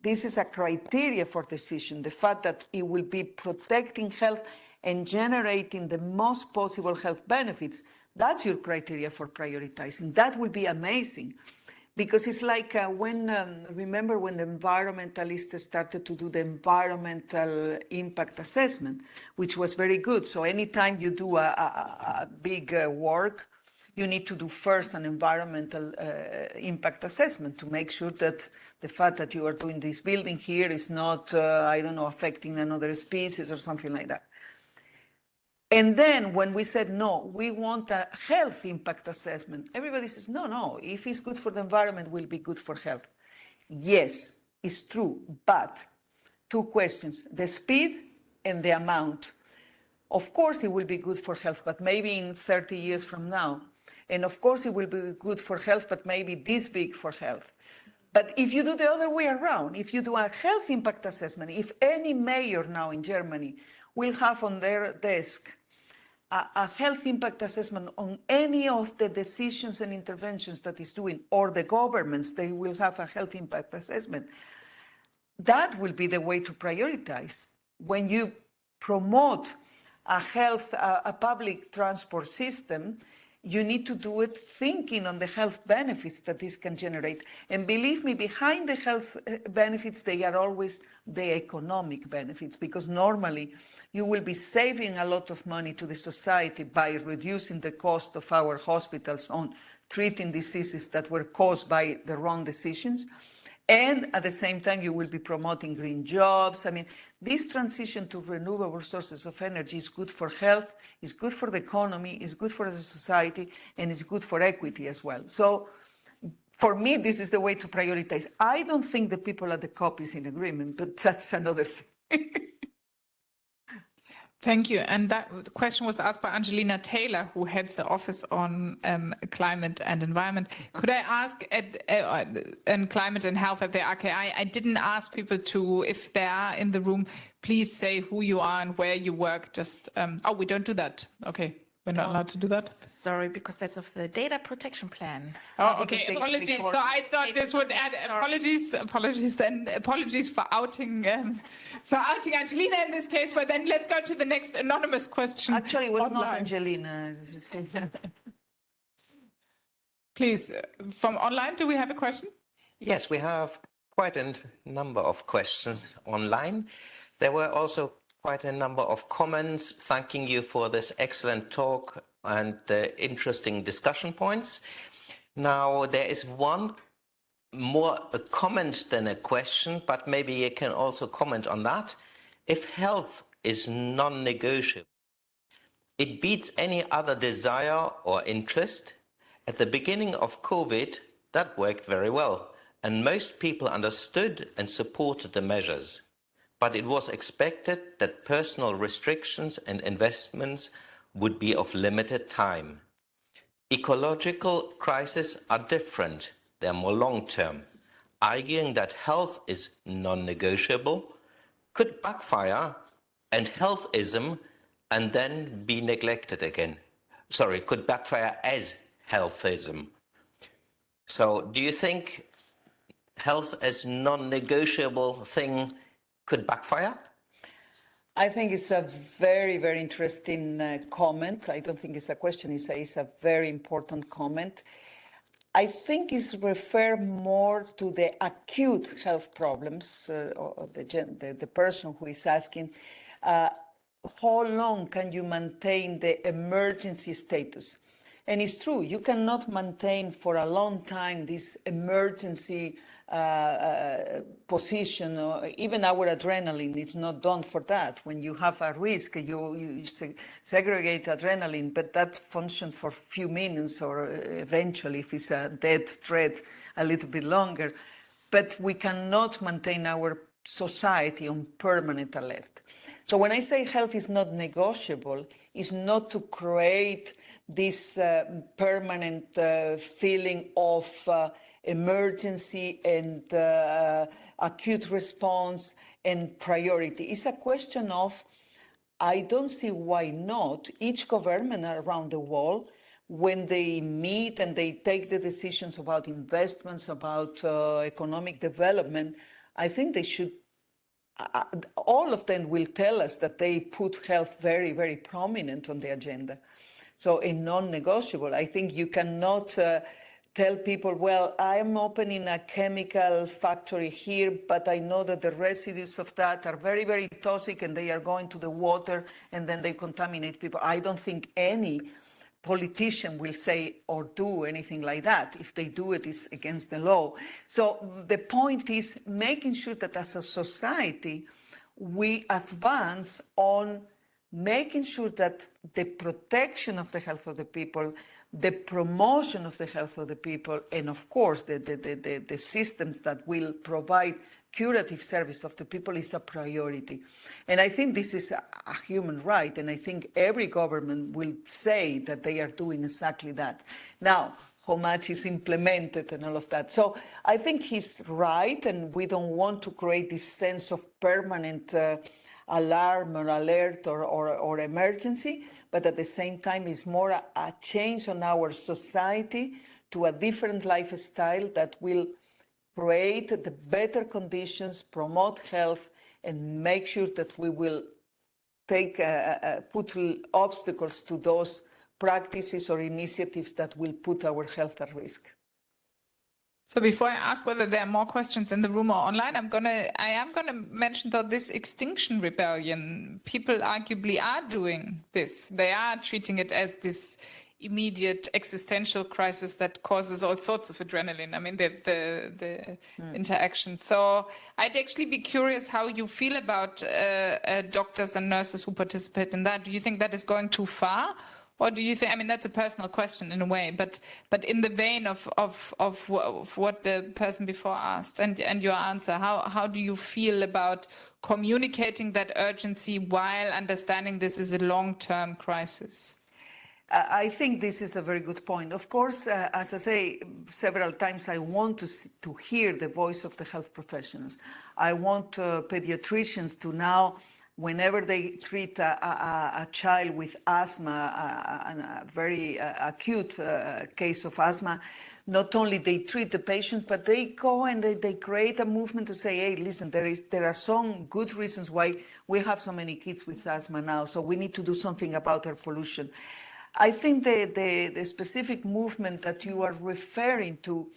this is a criteria for decision, the fact that it will be protecting health and generating the most possible health benefits, that's your criteria for prioritizing. That will be amazing. Because it's like remember when the environmentalists started to do the environmental impact assessment, which was very good. So anytime you do a big work, you need to do first an environmental impact assessment to make sure that the fact that you are doing this building here is not, affecting another species or something like that. And then when we said, no, we want a health impact assessment, everybody says, no, if it's good for the environment, it will be good for health. Yes, it's true, but two questions, the speed and the amount. Of course, it will be good for health, but maybe in 30 years from now. And of course, it will be good for health, but maybe this big for health. But if you do the other way around, if you do a health impact assessment, if any mayor now in Germany will have on their desk a health impact assessment on any of the decisions and interventions that is doing, or the governments, they will have a health impact assessment. That will be the way to prioritize. When you promote a public transport system, you need to do it thinking on the health benefits that this can generate. And believe me, behind the health benefits, they are always the economic benefits, because normally you will be saving a lot of money to the society by reducing the cost of our hospitals on treating diseases that were caused by the wrong decisions. And at the same time, you will be promoting green jobs. I mean, this transition to renewable sources of energy is good for health, is good for the economy, is good for the society, and is good for equity as well. So for me, this is the way to prioritize. I don't think the people at the COP is in agreement, but that's another thing. Thank you. And that question was asked by Angelina Taylor, who heads the Office on Climate and Environment. Could I ask and Climate and Health at the RKI? I didn't ask people to, if they are in the room, please say who you are and where you work. Just, we don't do that. Okay. We're not allowed to do that? Sorry, because that's of the data protection plan. Oh, okay. Apologies. So I thought this would add apologies then. Apologies for outing Angelina in this case. But then let's go to the next anonymous question. Actually, it was not Angelina. Please, from online, do we have a question? Yes, we have quite a number of questions online. There were also quite a number of comments thanking you for this excellent talk and the interesting discussion points. Now, there is one more a comment than a question, but maybe you can also comment on that. If health is non-negotiable, it beats any other desire or interest. At the beginning of COVID, that worked very well, and most people understood and supported the measures. But it was expected that personal restrictions and investments would be of limited time. Ecological crises are different. They're more long-term. Arguing that health is non-negotiable could backfire, and healthism and then be neglected again. Sorry, could backfire as healthism. So do you think health as non-negotiable thing could backfire? I think it's a very, very interesting comment. I don't think it's a question, it's a very important comment. I think it's refer more to the acute health problems, or the person who is asking, how long can you maintain the emergency status? And it's true, you cannot maintain for a long time this emergency position, or even our adrenaline is not done for that. When you have a risk, you segregate adrenaline, but that functions for a few minutes, or eventually, if it's a death threat, a little bit longer. But we cannot maintain our society on permanent alert. So when I say health is not negotiable, it's not to create this permanent feeling of emergency and acute response and priority. It's a question of, I don't see why not. Each government around the world, when they meet and they take the decisions about investments, about economic development, I think they should, all of them will tell us that they put health very, very prominent on the agenda. So in non-negotiable, I think you cannot tell people, well, I'm opening a chemical factory here, but I know that the residues of that are very, very toxic and they are going to the water and then they contaminate people. I don't think any politician will say or do anything like that. If they do it, it's against the law. So the point is making sure that as a society, we advance on making sure that the protection of the health of the people, the promotion of the health of the people, and of course the systems that will provide curative service of the people is a priority. And I think this is a human right, and I think every government will say that they are doing exactly that. Now, how much is implemented and all of that. So I think he's right, and we don't want to create this sense of permanent alarm or alert or emergency, but at the same time it's more a change on our society to a different lifestyle that will create the better conditions, promote health, and make sure that we will take put obstacles to those practices or initiatives that will put our health at risk. So before I ask whether there are more questions in the room or online, I am gonna mention that this extinction rebellion, people arguably are doing this. They are treating it as this immediate existential crisis that causes all sorts of adrenaline. I mean, the interaction. So I'd actually be curious how you feel about doctors and nurses who participate in that. Do you think that is going too far? Or do you think, I mean, that's a personal question in a way, but in the vein of what the person before asked and your answer, how do you feel about communicating that urgency while understanding this is a long-term crisis? I think this is a very good point. Of course, as I say several times, I want to hear the voice of the health professionals. I want pediatricians to now, whenever they treat a child with asthma, a very acute case of asthma, not only they treat the patient, but they go and they create a movement to say, hey, listen, there are some good reasons why we have so many kids with asthma now, so we need to do something about air pollution. I think the specific movement that you are referring to,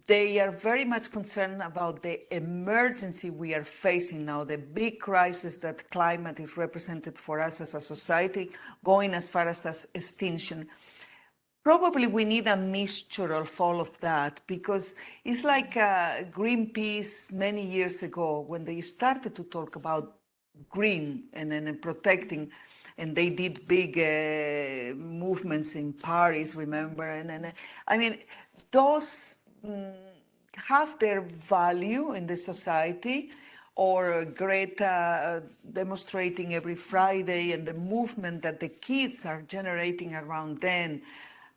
they are very much concerned about the emergency we are facing now, the big crisis that climate is represented for us as a society, going as far as extinction. Probably we need a mixture of all of that, because it's like Greenpeace many years ago when they started to talk about green and then protecting, and they did big movements in Paris, remember? And I mean, those have their value in the society, or Greta demonstrating every Friday, and the movement that the kids are generating around then,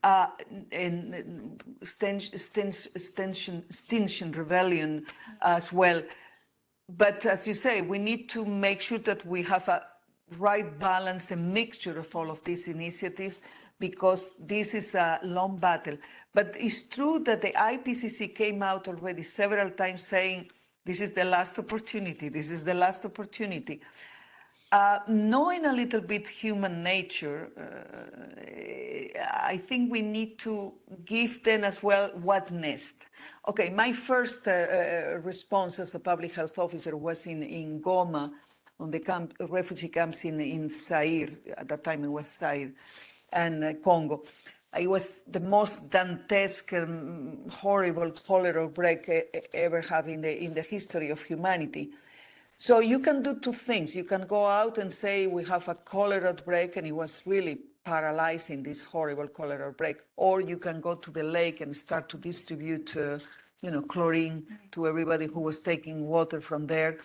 and Extinction Rebellion as well. But as you say, we need to make sure that we have a right balance and mixture of all of these initiatives, because this is a long battle. But it's true that the IPCC came out already several times saying, this is the last opportunity, this is the last opportunity. Knowing a little bit human nature, I think we need to give then as well what next. Okay, my first response as a public health officer was in Goma, on the refugee camps in Zaire. At that time it was Zaire and Congo. It was the most dantesque, horrible cholera outbreak ever had in the history of humanity. So you can do two things. You can go out and say, we have a cholera outbreak, and it was really paralyzing, this horrible cholera outbreak. Or you can go to the lake and start to distribute, chlorine to everybody who was taking water from there.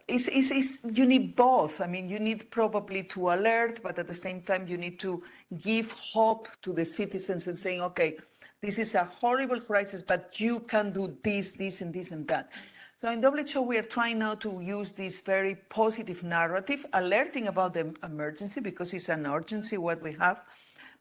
You need both. I mean, you need probably to alert, but at the same time, you need to give hope to the citizens and saying, okay, this is a horrible crisis, but you can do this, this, and this, and that. So in WHO, we are trying now to use this very positive narrative, alerting about the emergency, because it's an urgency what we have,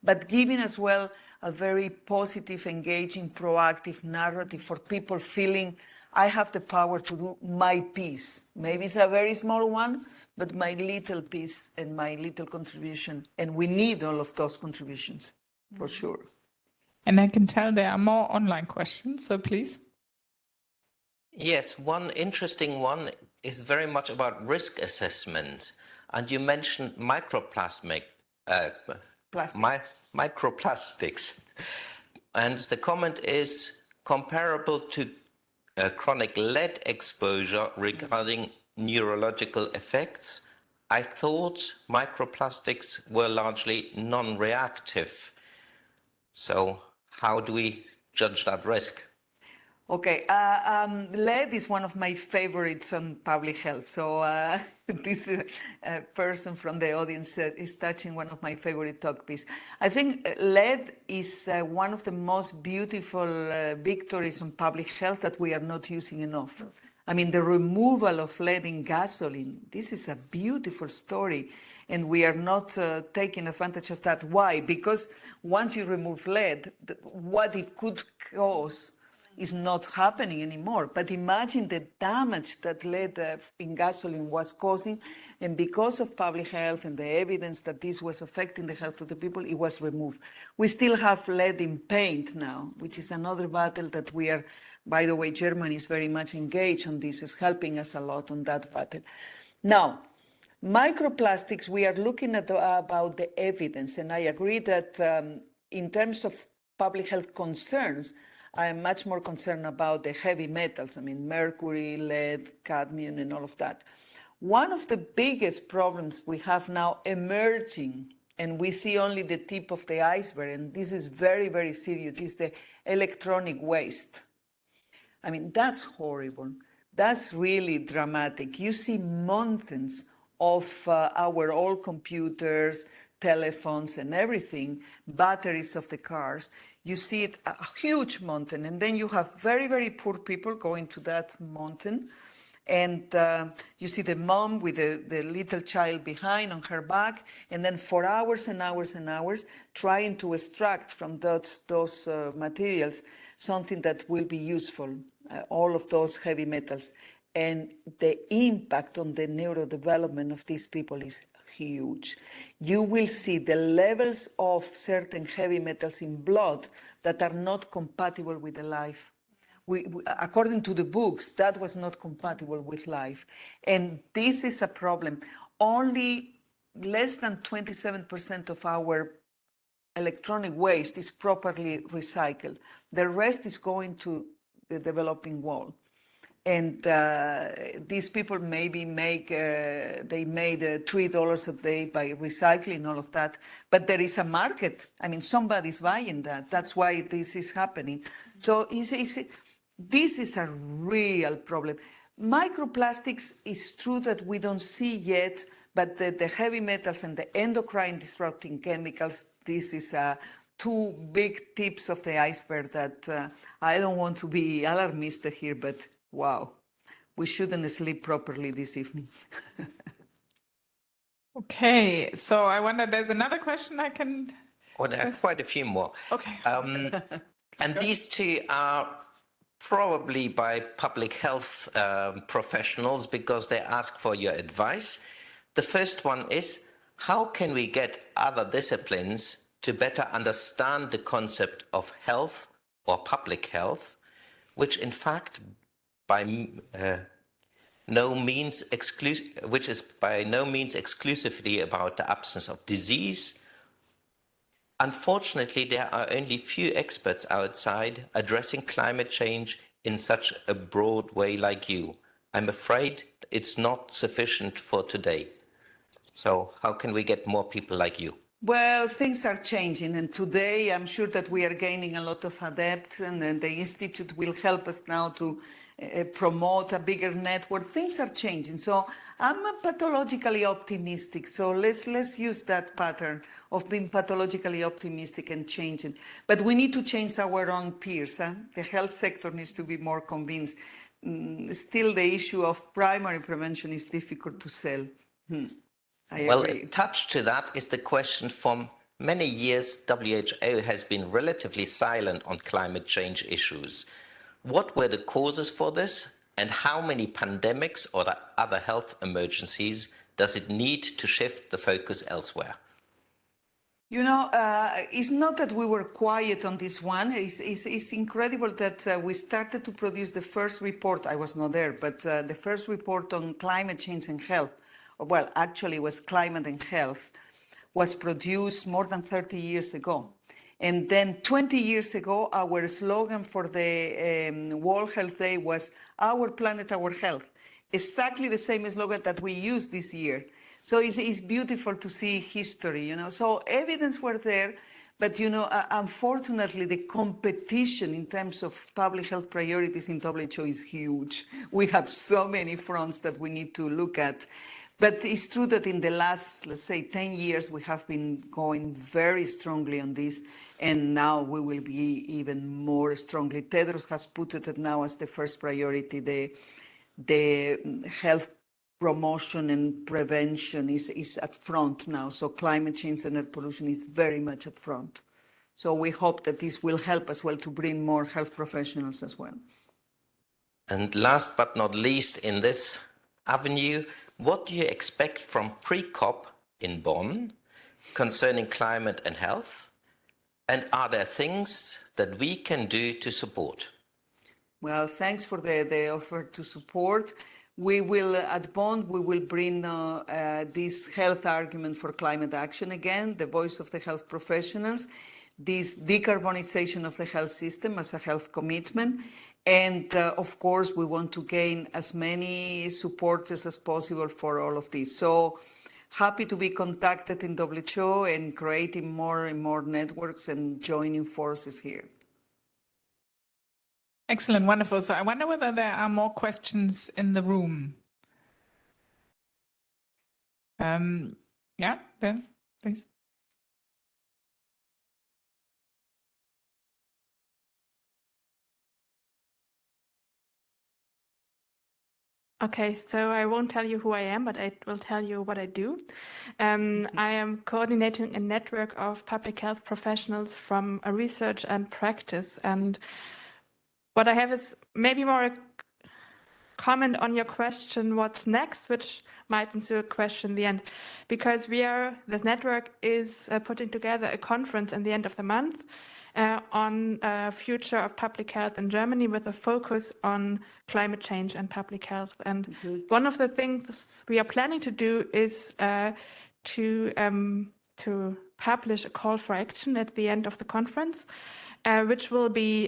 but giving as well a very positive, engaging, proactive narrative for people feeling, I have the power to do my piece. Maybe it's a very small one, but my little piece and my little contribution. And we need all of those contributions, for sure. And I can tell there are more online questions, so please. Yes, one interesting one is very much about risk assessment. And you mentioned microplastics. And the comment is comparable to chronic lead exposure regarding neurological effects. I thought microplastics were largely non-reactive. So how do we judge that risk? Okay, lead is one of my favorites on public health. So this person from the audience is touching one of my favorite talk pieces. I think lead is one of the most beautiful victories on public health that we are not using enough. I mean, the removal of lead in gasoline, this is a beautiful story. And we are not taking advantage of that. Why? Because once you remove lead, what it could cause is not happening anymore. But imagine the damage that lead in gasoline was causing. And because of public health and the evidence that this was affecting the health of the people, it was removed. We still have lead in paint now, which is another battle that we are, by the way, Germany is very much engaged on this, is helping us a lot on that battle. Now, microplastics, we are looking at about the evidence. And I agree that in terms of public health concerns, I am much more concerned about the heavy metals. I mean, mercury, lead, cadmium, and all of that. One of the biggest problems we have now emerging, and we see only the tip of the iceberg, and this is very, very serious, is the electronic waste. I mean, that's horrible. That's really dramatic. You see mountains of our old computers, telephones, and everything, batteries of the cars. You see it, a huge mountain, and then you have very, very poor people going to that mountain, and you see the mom with the little child behind on her back, and then for hours and hours and hours trying to extract from those materials something that will be useful, all of those heavy metals. And the impact on the neurodevelopment of these people is huge. You will see the levels of certain heavy metals in blood that are not compatible with the life. According to the books, that was not compatible with life. And this is a problem. Only less than 27% of our electronic waste is properly recycled. The rest is going to the developing world. And these people maybe they made $3 a day by recycling all of that. But there is a market. I mean, somebody's buying that. That's why this is happening. So this is a real problem. Microplastics is true that we don't see yet, but the heavy metals and the endocrine disrupting chemicals, this is two big tips of the iceberg that I don't want to be alarmist here, but wow, we shouldn't sleep properly this evening. Okay, so I wonder, there's another question I can... Well, there are quite a few more. Okay. And these two are probably by public health professionals because they ask for your advice. The first one is, how can we get other disciplines to better understand the concept of health or public health, which in fact which is by no means exclusively about the absence of disease. Unfortunately, there are only few experts outside addressing climate change in such a broad way like you. I'm afraid it's not sufficient for today. So how can we get more people like you? Well, things are changing, and today I'm sure that we are gaining a lot of adepts, and the Institute will help us now to promote a bigger network. Things are changing, so I'm pathologically optimistic. So let's use that pattern of being pathologically optimistic and changing. But we need to change our own peers. The health sector needs to be more convinced. Still, the issue of primary prevention is difficult to sell. Well, attached to that is the question: from many years, WHO has been relatively silent on climate change issues. What were the causes for this, and how many pandemics or other health emergencies does it need to shift the focus elsewhere? You know, it's not that we were quiet on this one. It's incredible that we started to produce the first report. I was not there, but the first report on climate change and health, well, actually it was climate and health, was produced more than 30 years ago. And then 20 years ago, our slogan for the World Health Day was "Our Planet, Our Health." Exactly the same slogan that we used this year. So it's beautiful to see history, you know. So evidence were there, but, you know, unfortunately, the competition in terms of public health priorities in WHO is huge. We have so many fronts that we need to look at. But it's true that in the last, let's say, 10 years, we have been going very strongly on this, and now we will be even more strongly. Tedros has put it now as the first priority. The health promotion and prevention is at front now. So climate change and air pollution is very much at front. So we hope that this will help as well to bring more health professionals as well. And last but not least in this avenue, what do you expect from pre-COP in Bonn concerning climate and health? And are there things that we can do to support? Well, thanks for the offer to support. We will, at Bonn, we will bring this health argument for climate action again, the voice of the health professionals, this decarbonization of the health system as a health commitment. And of course, we want to gain as many supporters as possible for all of this. So happy to be contacted in WHO and creating more and more networks and joining forces here. Excellent, wonderful. So I wonder whether there are more questions in the room. Yeah, Ben, please. Okay, so I won't tell you who I am, but I will tell you what I do. I am coordinating a network of public health professionals from a research and practice. And what I have is maybe more a comment on your question, what's next, which might answer a question in the end. Because this network is putting together a conference in the end of the month on future of public health in Germany with a focus on climate change and public health. And one of the things we are planning to do is to publish a call for action at the end of the conference, which will be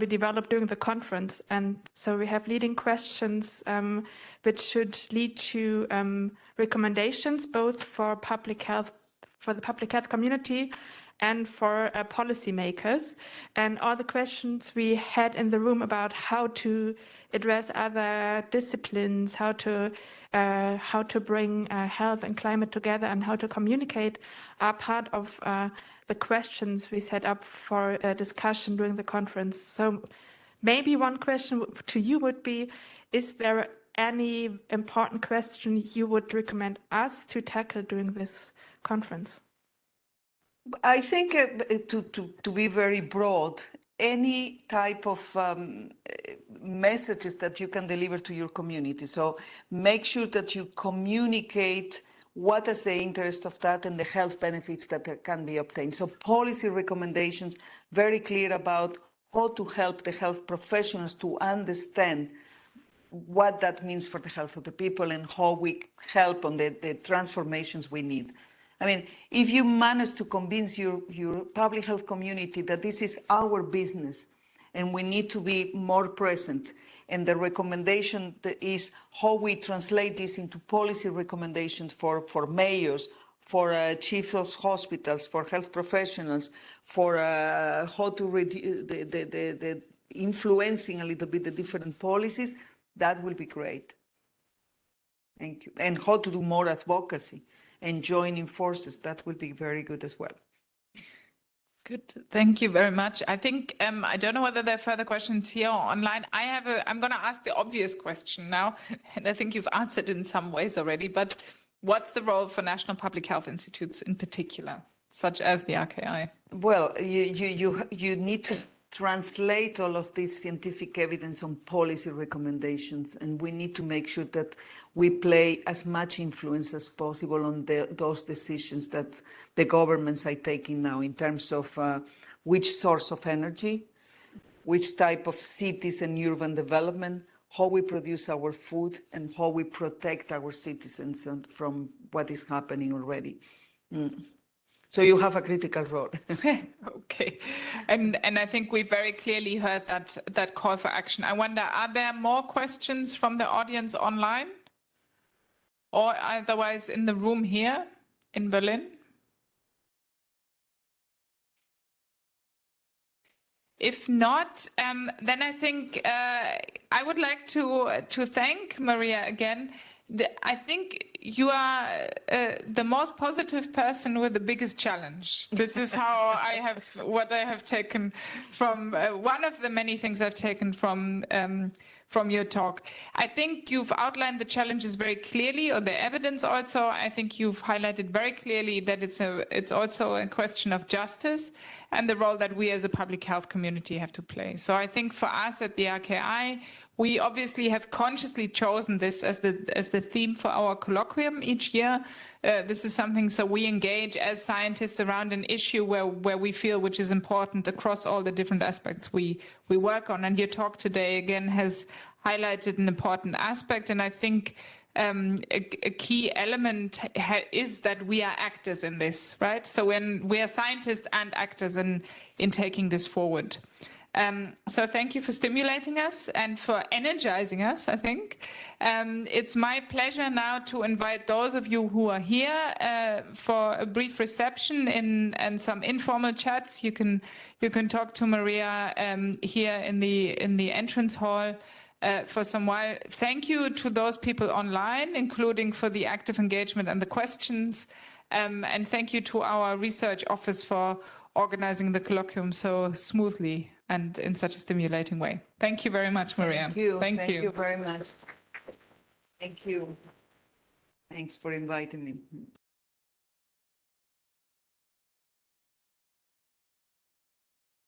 developed during the conference. And so we have leading questions which should lead to recommendations both for public health, for the public health community and for policymakers. And all the questions we had in the room about how to address other disciplines, how to bring health and climate together, and how to communicate are part of the questions we set up for a discussion during the conference. So maybe one question to you would be, is there any important question you would recommend us to tackle during this conference? I think to be very broad, any type of messages that you can deliver to your community. So make sure that you communicate what is the interest of that and the health benefits that can be obtained. So policy recommendations, very clear about how to help the health professionals to understand what that means for the health of the people and how we help on the transformations we need. I mean, if you manage to convince your public health community that this is our business and we need to be more present, and the recommendation is how we translate this into policy recommendations for mayors, for chiefs of hospitals, for health professionals, for how to reduce the influencing a little bit the different policies, that will be great. Thank you. And how to do more advocacy and joining forces, that will be very good as well. Good. Thank you very much. I think, I don't know whether there are further questions here or online. I'm going to ask the obvious question now, and I think you've answered in some ways already, but what's the role for national public health institutes in particular, such as the RKI? Well, you need to translate all of this scientific evidence on policy recommendations, and we need to make sure that we play as much influence as possible on those decisions that the governments are taking now in terms of which source of energy, which type of cities and urban development, how we produce our food, and how we protect our citizens from what is happening already. So you have a critical role. Okay. And I think we very clearly heard that call for action. I wonder, are there more questions from the audience online? Or otherwise in the room here in Berlin? If not, then I think I would like to thank Maria again. I think you are the most positive person with the biggest challenge. This is how what I have taken from one of the many things I've taken from your talk. I think you've outlined the challenges very clearly, or the evidence also. I think you've highlighted very clearly that it's also a question of justice and the role that we as a public health community have to play. So I think for us at the RKI, we obviously have consciously chosen this as the theme for our colloquium each year. This is something, so we engage as scientists around an issue where we feel which is important across all the different aspects we work on. And your talk today again has highlighted an important aspect, and I think a key element is that we are actors in this, right? So when we are scientists and actors in taking this forward. So thank you for stimulating us and for energizing us, I think. It's my pleasure now to invite those of you who are here for a brief reception and some informal chats. You can talk to Maria here in the entrance hall for some while. Thank you to those people online, including for the active engagement and the questions. And thank you to our research office for organizing the colloquium so smoothly and in such a stimulating way. Thank you very much, Maria. Thank you. Thank you. Thank you very much. Thank you. Thanks for inviting me.